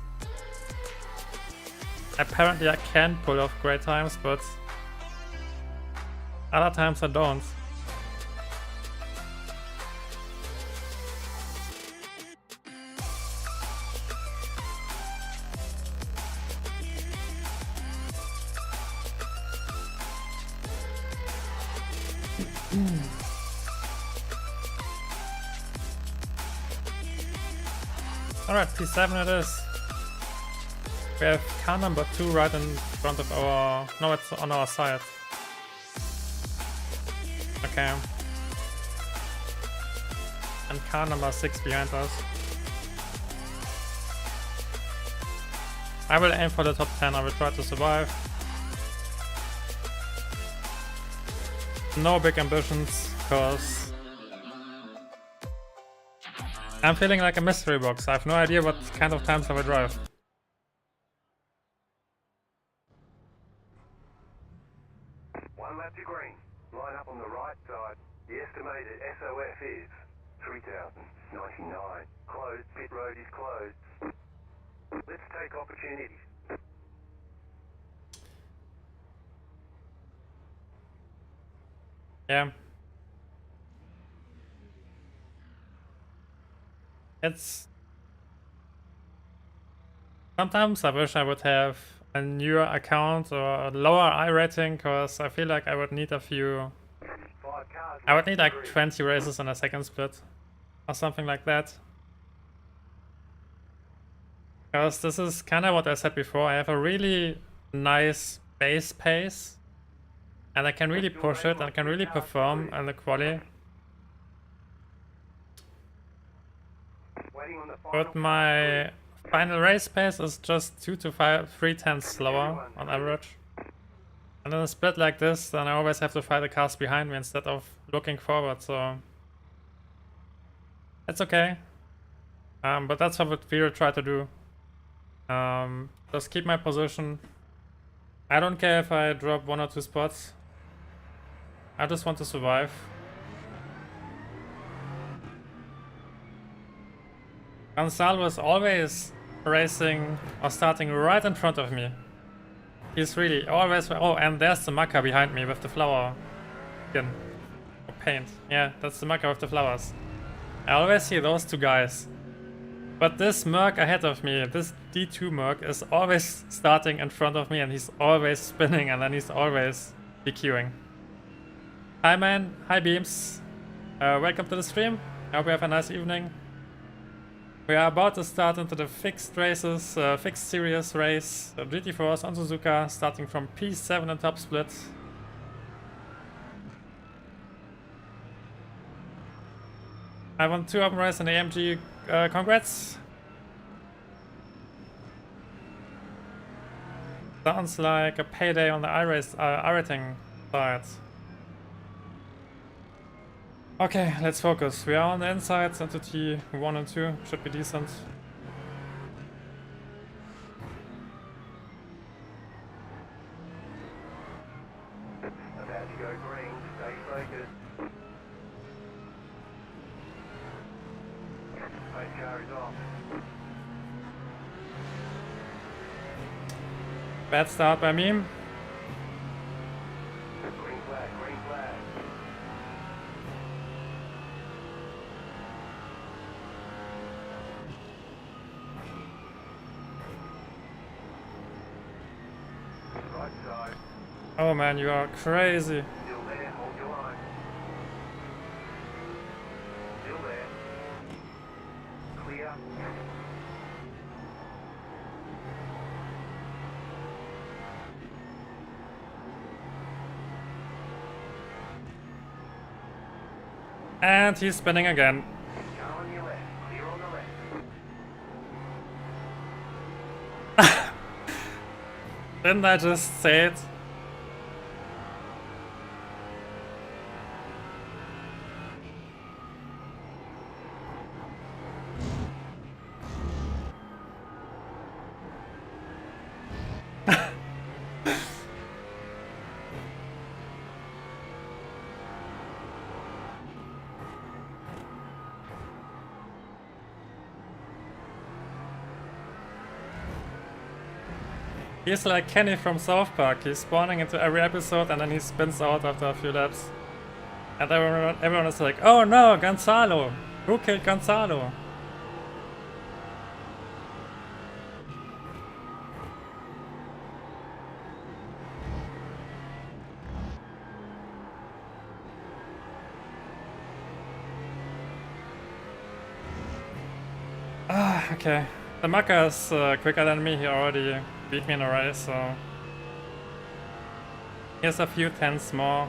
apparently I can pull off great times, but other times I don't. Alright, P7 it is. We have car number 2 right in front of our... no, it's on our side. Okay. And car number 6 behind us. I will aim for the top 10, I will try to survive. No big ambitions, cause I'm feeling like a mystery box. I have no idea what kind of times I will drive.
One lap to green. Line up on the right side. The estimated SOF is 3,099. Closed. Pit road is closed. Let's take opportunities.
Yeah. It's... Sometimes I wish I would have a newer account or a lower iRating, because I feel like I would need a few...
5 cars
I would
left
need
to
like
green.
20 races in a second split. Or something like that. Because this is kind of what I said before. I have a really nice base pace. And I can really push it, and I can really perform in the quali.
Waiting on the final
But my final race pace is just 2 to 3 tenths slower on average. And in a split like this, then I always have to fight the cars behind me instead of looking forward, so... It's okay. But that's what we'll try to do. Just keep my position. I don't care if I drop 1 or 2 spots. I just want to survive. Gonzalo is always racing or starting right in front of me. He's really always... Oh, and there's the Maka behind me with the flower skin. Or paint. Yeah, that's the Maka with the flowers. I always see those two guys. But this Merc ahead of me, this D2 Merc, is always starting in front of me, and he's always spinning, and then he's always DQing. Hi man, hi Beams. Welcome to the stream. I hope you have a nice evening. We are about to start into the fixed races, fixed series race. GT4s on Suzuka, starting from P7 and top split. I won 2 open races in the AMG. Congrats. Sounds like a payday on the iRacing side. Okay, let's focus. We are on the insides into T1 and 2. Should be decent.
About to go green. Stay focused. Pace car is off.
Bad start by me.
Green flag, green flag. Right side.
Oh man, you are crazy.
Still there, hold your line. Still there. Clear.
And he's spinning again.
Car on your left, clear on the left.
Didn't I just say it? He's like Kenny from South Park. He's spawning into every episode and then he spins out after a few laps. And everyone is like, oh no, Gonzalo! Who killed Gonzalo? Ah, okay. The Maka is quicker than me. He already beat me in a race, so... He has a few tenths more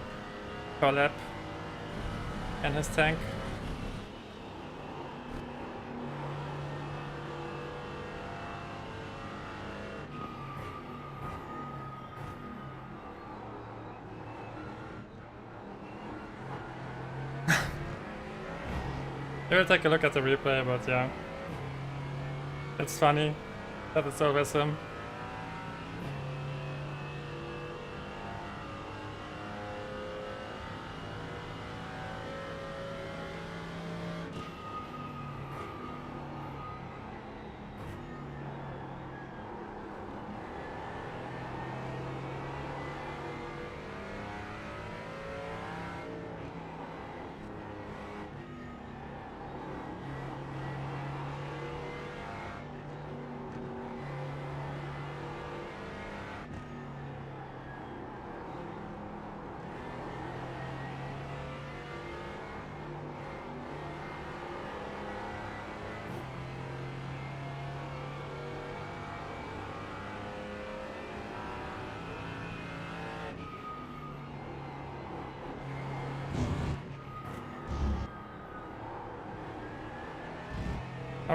per lap in his tank. We will take a look at the replay, but yeah. It's funny that it's always him.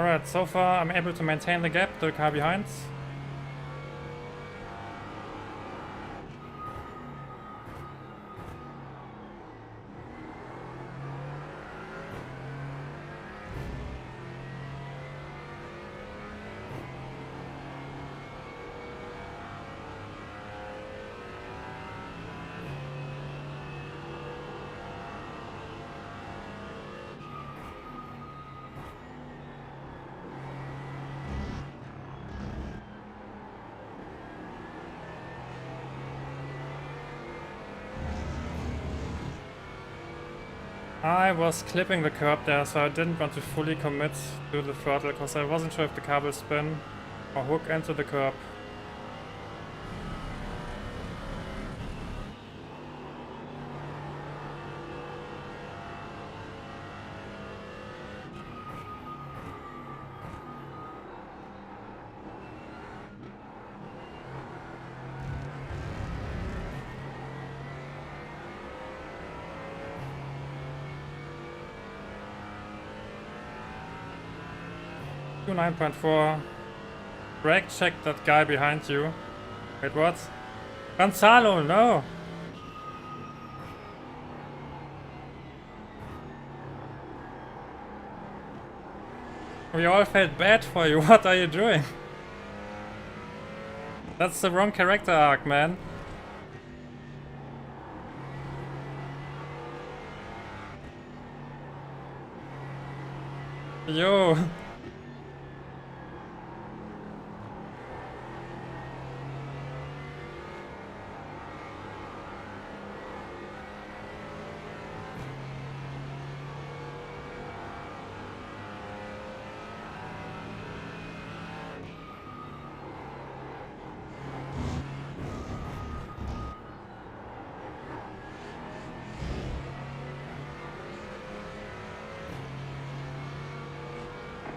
Alright, so far I'm able to maintain the gap to the car behind. I was clipping the curb there, so I didn't want to fully commit to the throttle because I wasn't sure if the car will spin or hook into the curb. Do 9.4. Brake check that guy behind you. Wait, what? Gonzalo, no! We all felt bad for you. What are you doing? That's the wrong character arc, man. Yo.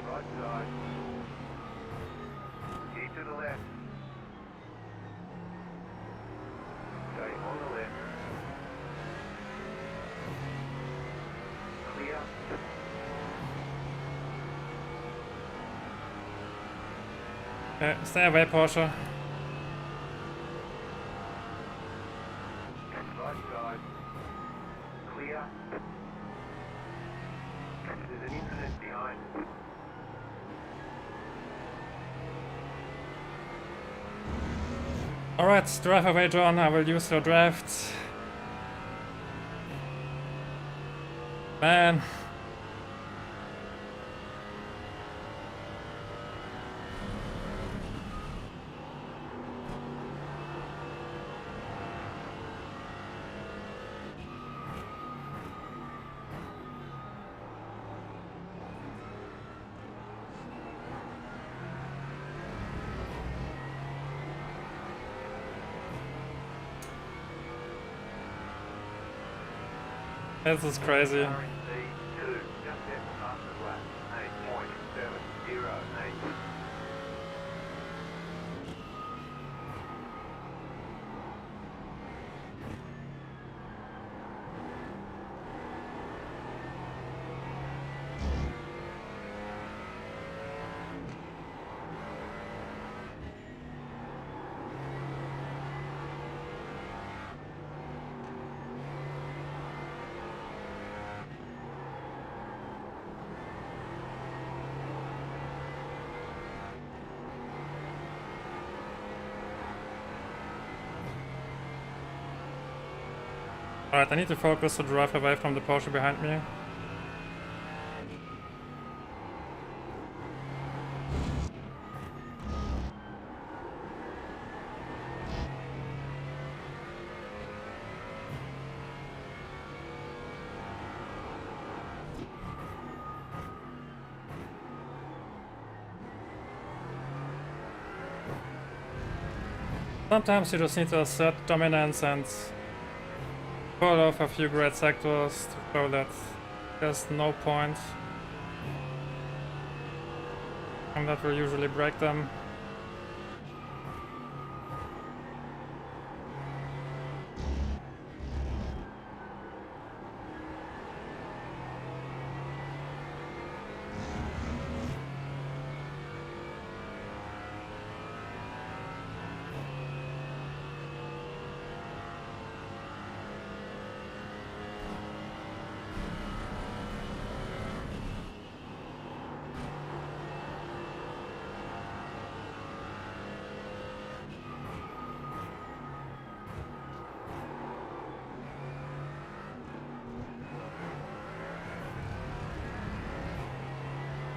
Right side. Keep to the left. Stay on the left. Clear.
Stay away, Porsche.
Right side. Clear. There's an incident behind.
Alright, drive away, John. I will use your draft. Man. This is crazy.
RC2, just at the fastest lap. 8.708.
Alright, I need to focus to drive away from the Porsche behind me. Sometimes you just need to assert dominance and pull off a few great sectors to show that there's no point. And that will usually break them.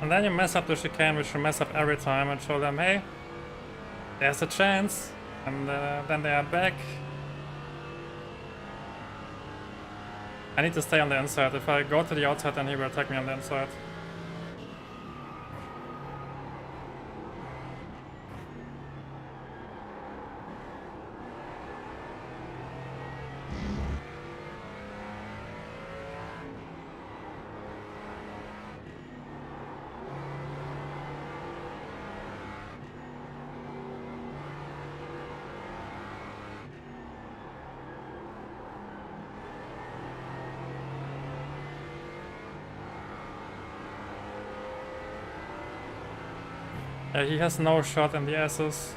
And then you mess up the chicane, which you mess up every time, and show them, hey, there's a chance. And then they are back. I need to stay on the inside. If I go to the outside, then he will attack me on the inside. Yeah, he has no shot in the S's.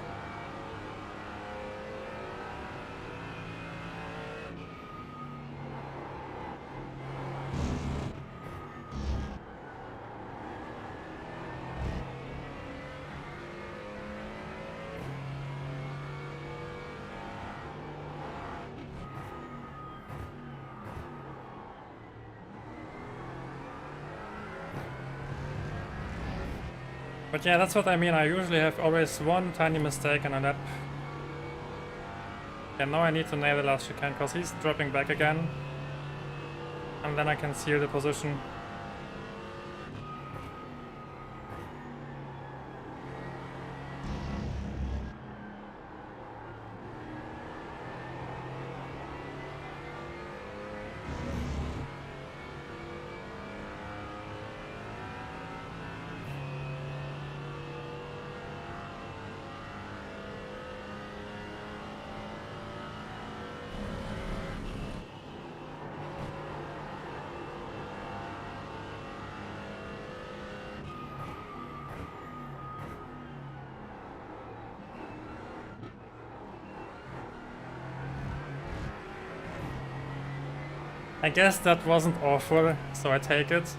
But yeah, that's what I mean. I usually have always one tiny mistake in a lap. And now I need to nail the last chicane because he's dropping back again. And then I can seal the position. I guess that wasn't awful, so I take it.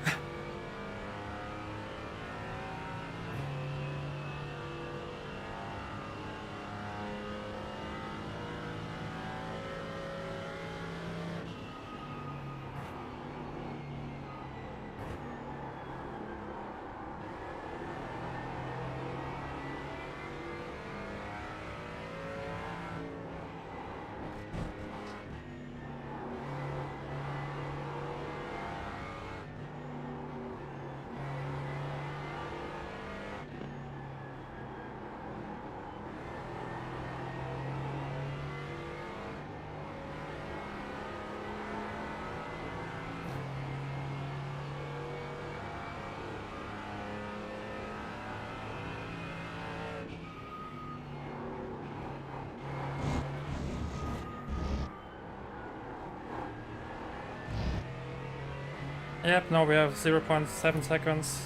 Yep, now we have 0.7 seconds.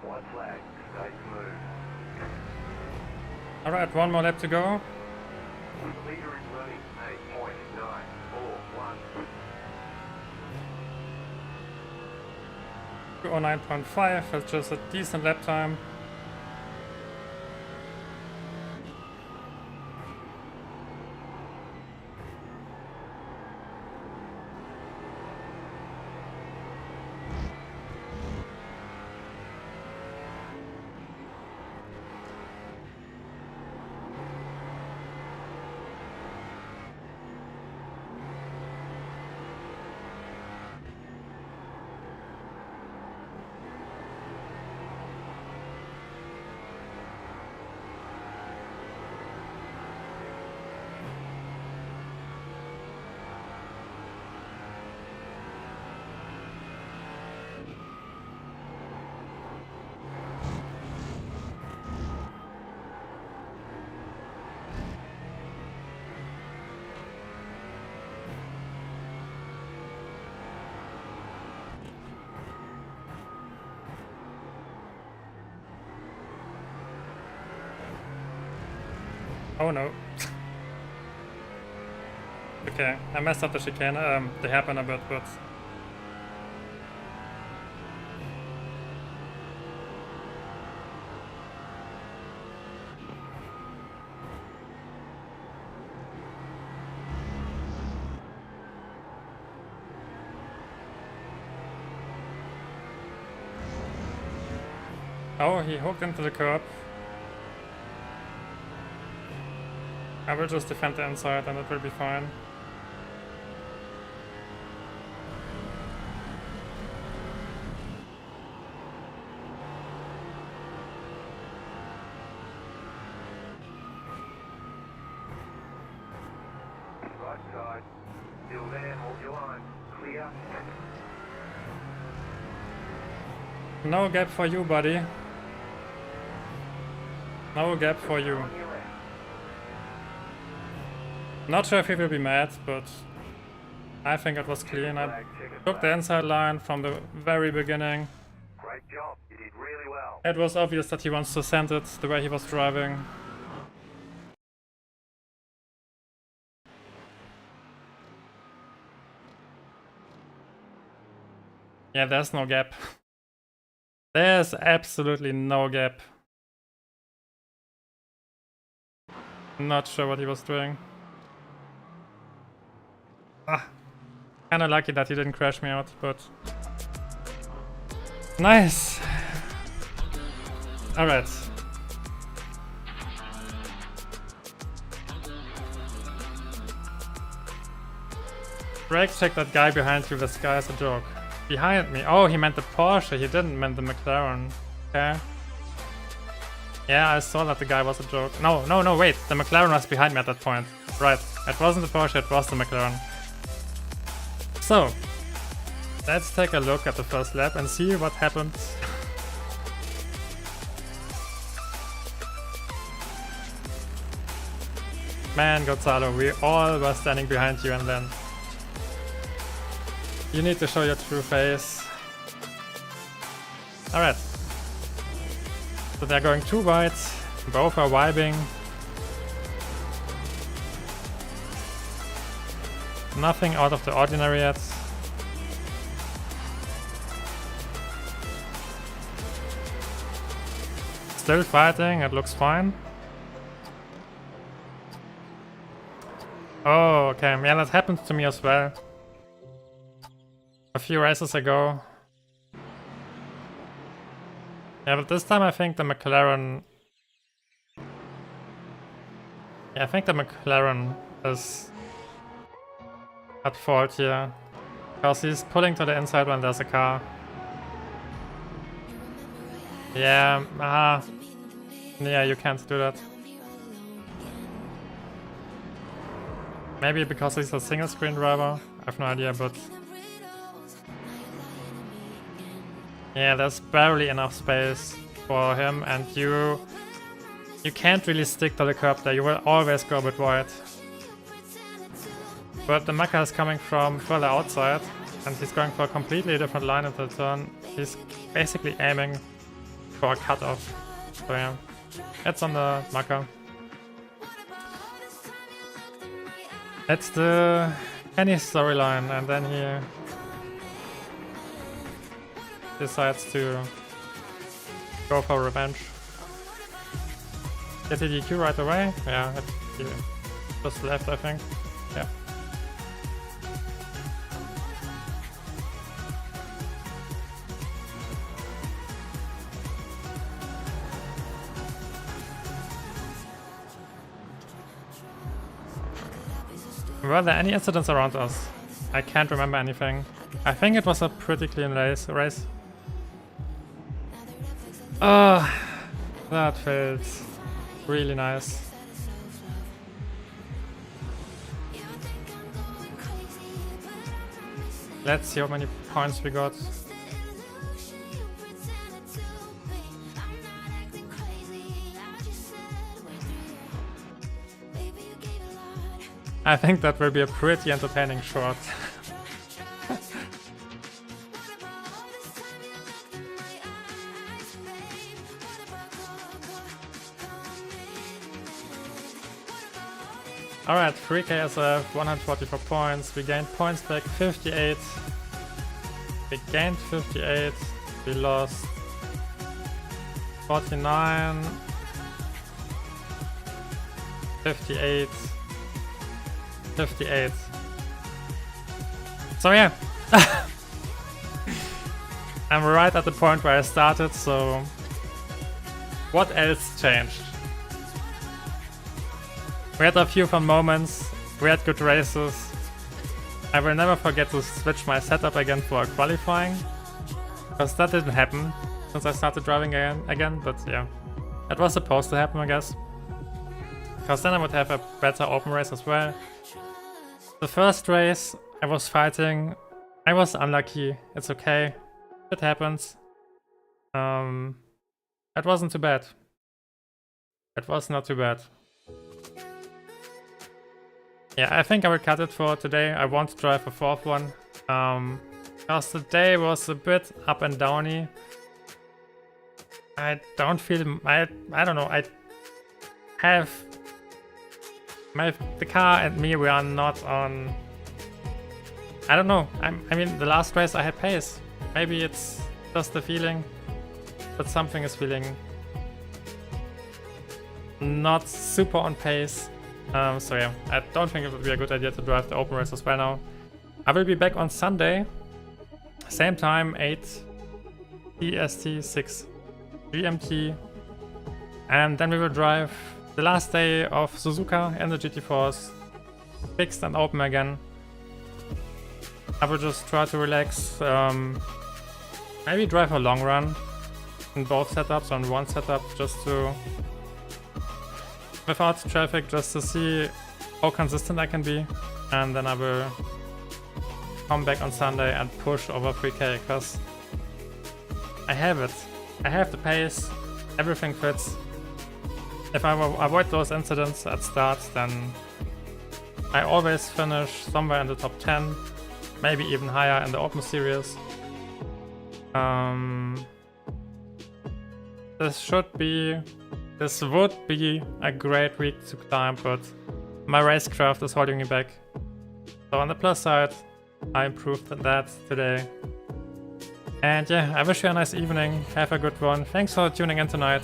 White flag, stay smooth.
Alright, one more lap to go.
The leader is running 8.941.
209.5, that's just a decent lap time. Oh no. Okay, I messed up the chicane, the hairpin a bit, but... Oh, he hooked into the curb. I will just defend the inside and it will be fine.
Right side. Still there, hold your line. Clear.
No gap for you, buddy. No gap for you.
On your left.
Not sure if he will be mad, but I think it was clean. I
Flag, checker
took the
flag.
inside line from the very beginning.
Great job. You did really well.
It was obvious that he wants to send it the way he was driving. Yeah, there's no gap. There's absolutely no gap. Not sure what he was doing. Kinda lucky that he didn't crash me out, but... Nice! Alright. Brake check that guy behind you, this guy is a joke. Behind me? Oh, he meant the Porsche, he didn't mean the McLaren. Okay. Yeah, I saw that the guy was a joke. No, wait, the McLaren was behind me at that point. Right, it wasn't the Porsche, it was the McLaren. So, let's take a look at the first lap and see what happened. Man, Gonzalo, we all were standing behind you and then... You need to show your true face. Alright. So they're going too wide, both are vibing. Nothing out of the ordinary yet. Still fighting, it looks fine. Oh, okay, yeah, that happened to me as well. A few races ago. Yeah, but this time I think the McLaren... Yeah, I think the McLaren is at fault here. Because he's pulling to the inside when there's a car. Yeah, yeah, you can't do that. Maybe because he's a single screen driver? I have no idea, but... Yeah, there's barely enough space for him, and you can't really stick to the curb there, you will always go a bit wide. But the Maka is coming from further outside, and he's going for a completely different line at the turn. He's basically aiming for a cutoff. So yeah, it's on the Maka. That's the Kenny storyline, and then he decides to go for revenge. Get the DQ right away? Yeah, he just left, I think. Yeah. Were there any incidents around us? I can't remember anything. I think it was a pretty clean race. That felt really nice. Let's see how many points we got. I think that will be a pretty entertaining shot. Alright, 3k SF, 144 points. We gained points back 58. We gained 58. We lost 49. 58. 58. So yeah. I'm right at the point where I started, so what else changed? We had a few fun moments, we had good races. I will never forget to switch my setup again for qualifying, because that didn't happen since I started driving again, but yeah. That was supposed to happen, I guess. Because then I would have a better open race as well. The first race I was fighting, I was unlucky, it's okay. It happens. It wasn't too bad. It was not too bad. Yeah, I think I will cut it for today. I won't drive a fourth one. Because the day was a bit up and downy. I don't feel... I don't know, I have... the car and me, we are not on... I don't know. I mean, the last race I had pace. Maybe it's just the feeling that something is feeling not super on pace. So yeah, I don't think it would be a good idea to drive the open race as well now. I will be back on Sunday, same time, 8 EST, 6 GMT, and then we will drive the last day of Suzuka in the GT4s, fixed and open again. I will just try to relax, maybe drive a long run in both setups, on one setup, just to, without traffic, just to see how consistent I can be, and then I will come back on Sunday and push over 3k, because I have it. I have the pace, everything fits. If I avoid those incidents at start, then I always finish somewhere in the top 10, maybe even higher in the open series. This would be a great week to climb, but my racecraft is holding me back. So on the plus side, I improved that today. And yeah, I wish you a nice evening, have a good one. Thanks for tuning in tonight.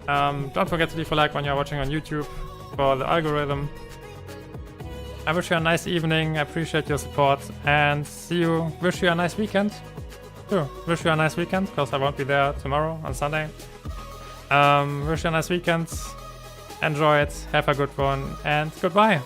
Don't forget to leave a like when you're watching on YouTube for the algorithm. I wish you a nice evening, I appreciate your support, and wish you a nice weekend. Sure, wish you a nice weekend, because I won't be there tomorrow on Sunday. Wish you a nice weekend, enjoy it, have a good one, and goodbye.